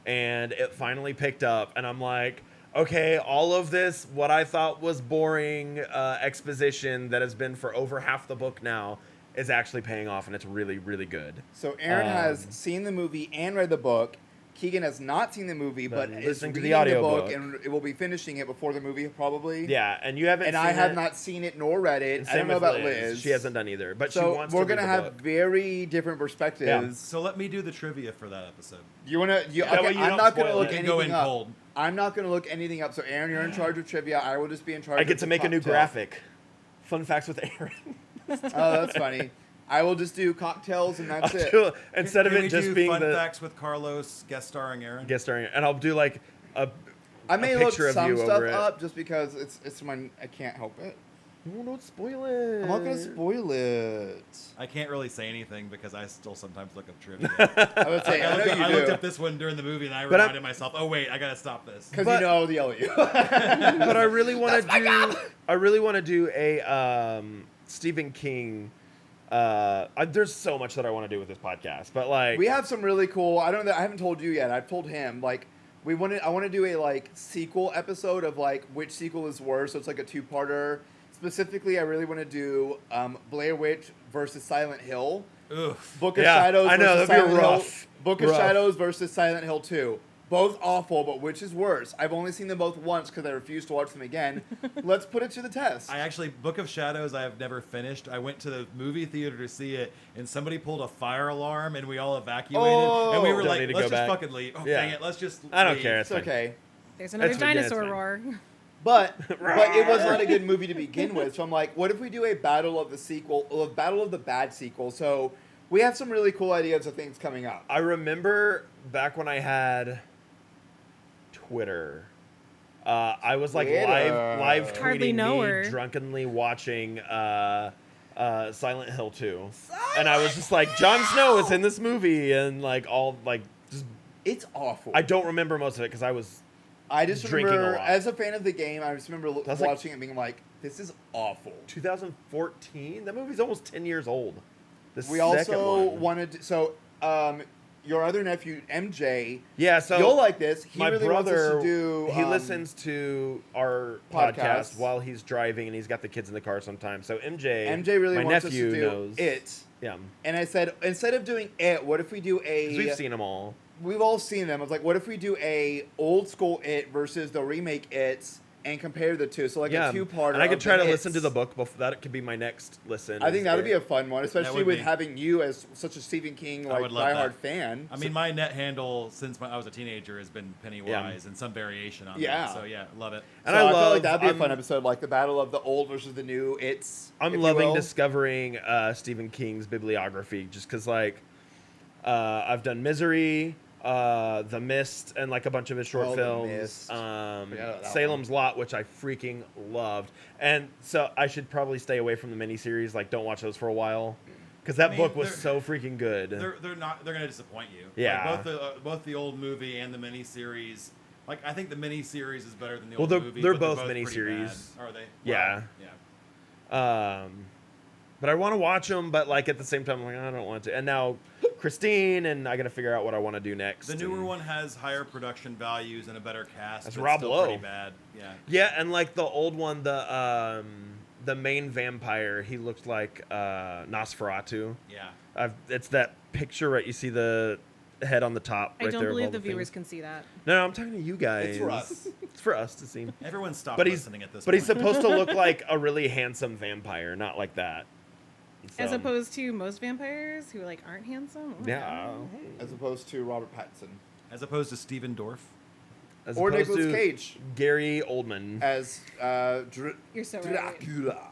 and it finally picked up. And I'm like, okay, all of this, what I thought was boring exposition that has been for over half the book now, is actually paying off, and it's really, really good. So Aaron has seen the movie and read the book. Keegan has not seen the movie, but is listening to the reading the audiobook. book, and it will be finishing it before the movie, probably. Yeah, and you haven't. And seen I have it. not seen it nor read it. And I don't same know with about Liz. She hasn't done either, but she So wants we're to read gonna the have book. very different perspectives. So let me do the trivia for that episode. You wanna? That way Okay, you I'm don't not gonna spoil look it. You can go anything in up. cold. I'm not gonna look anything up. So Aaron, you're in charge of trivia. I will just be in charge. I get of to the make a new cocktail. graphic. Fun facts with Aaron. Oh, that's funny. I will just do cocktails and that's it. Instead of Can it we just do being fun the facts with Carlos guest starring Aaron? guest starring, and I'll do like a I may a look picture of some you stuff over it. up just because it's my I can't help it. No, don't spoil it. I'm not gonna spoil it. I can't really say anything because I still sometimes look up trivia. I would say I know I you looked do up this one during the movie and I But reminded myself, oh wait, I gotta stop this. because you know I'll yell at you. But I really want to do. I really want to do a Stephen King. There's so much that I want to do with this podcast, but like We have some really cool. I don't know. I haven't told you yet. I've told him like I want to do a like sequel episode of like which sequel is worse. So it's like a 2-parter. Specifically, I really want to do Blair Witch versus Silent Hill. Oof. Book of Yeah, Shadows. I know, versus that'd be Silent Hill. rough. Book of Rough. Shadows versus Silent Hill 2. Both awful, but which is worse? I've only seen them both once because I refuse to watch them again. Let's put it to the test. I actually, Book of Shadows, I have never finished. I went to the movie theater to see it, and somebody pulled a fire alarm, and we all evacuated. And we were Don't like, need to let's go just back. fucking leave. Oh, Yeah. dang it, let's just I don't leave. care. It's okay. There's another That's fine, yeah, it's dinosaur fine. roar. But it was not a good movie to begin with. So I'm like, what if we do a battle of the sequel, a battle of the bad sequel? So we have some really cool ideas of things coming up. I remember back when I had Twitter. I was like Twitter. live Hardly tweeting know me her. drunkenly watching Silent Hill 2, and I was just like, Jon Snow is in this movie, and like all like just It's awful. I don't remember most of it because I just drinking a remember, lot. as a fan of the game, I just remember That's like- watching it being like, this is awful. 2014. That movie's almost 10 years old. The We second also one. wanted to, your other nephew, MJ, Yeah, so you'll like this. He my really wants us brother, to do. he listens to our podcasts. podcast while he's driving, and he's got the kids in the car sometimes. So MJ really my wants us nephew to do knows it. Yeah, And I said, instead of doing it, what if we do 'cause a. we've seen them all. We've all seen them. I was like, what if we do a old school It versus the remake It's, and compare the two. So like Yeah, a two-parter. and I could of try the to hits. listen to the book. Before that, could be my next listen. I think that would be a fun one, especially would with be. having you as such a Stephen King I like would love diehard that. fan. I mean, my net handle since I was a teenager has been Pennywise and some variation on Yeah. that. So yeah, love it. And I feel like that'd be a fun episode, like the battle of the old versus the new. I'm loving discovering Stephen King's bibliography, just because like I've done Misery, The Mist, and like a bunch of his short The films. Mist. Forgot about that Salem's Lot, which I freaking loved, and so I should probably stay away from the miniseries. Like, don't watch those for a while, because that book was so freaking good. They're gonna disappoint you. Yeah. Like both the old movie and the miniseries. Like I think the miniseries is better than the Well, old they're- movie. they're but both pretty miniseries. bad. Are they? Yeah. Yeah. But I want to watch them, but like at the same time, I'm like, I don't want to. And now Christine, and I got to figure out what I want to do next. The newer one has higher production values and a better cast. That's but Rob still Lowe. Pretty bad. Yeah. Yeah, and like the old one, the main vampire, he looked like Nosferatu. Yeah. It's that picture, right? You see the head on the top. I right don't there of believe all the viewers things. can see that. No, I'm talking to you guys. It's for us. It's for us to see. Everyone stopped but listening at this But he's point. supposed to look like a really handsome vampire, not like that. As So- opposed to most vampires who like aren't handsome. Yeah. As opposed to Robert Pattinson. As opposed to Steven Dorff. As Or opposed Nicolas to Cage. Gary Oldman. As You're so right. Dracula.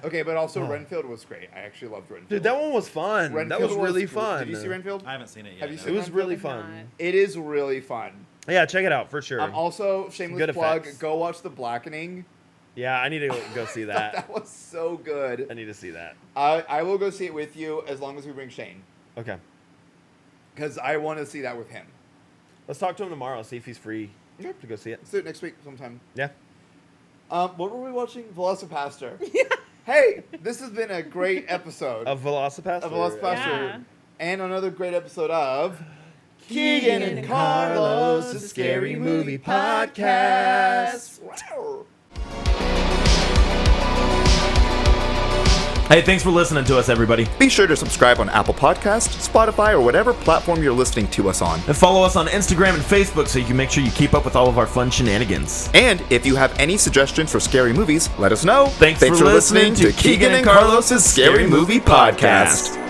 Okay, but also Oh. Renfield was great. I actually loved Renfield. Dude, that one was fun. That Renfield was really great. fun. Did you see Renfield? I haven't seen it yet. Have you no. seen It was Renfield? really fun. It is really fun. Yeah, check it out for sure. Also, shameless Good plug, effects. go watch The Blackening. Yeah, I need to go see that. That was so good. I need to see that. I will go see it with you as long as we bring Shane. Okay. Because I want to see that with him. Let's talk to him tomorrow, see if he's free to go see it. Let's do it next week sometime. Yeah. What were we watching? Velocipastor. Hey, this has been a great episode. Of Velocipastor. Of Velocipastor. Yeah. And another great episode of Keegan and Carlos, the Scary Movie Podcast. Wow. Hey, thanks for listening to us, everybody. Be sure to subscribe on Apple Podcasts, Spotify, or whatever platform you're listening to us on. And follow us on Instagram and Facebook so you can make sure you keep up with all of our fun shenanigans. And if you have any suggestions for scary movies, let us know. Thanks for listening to Keegan and Carlos's Scary Movie Podcast.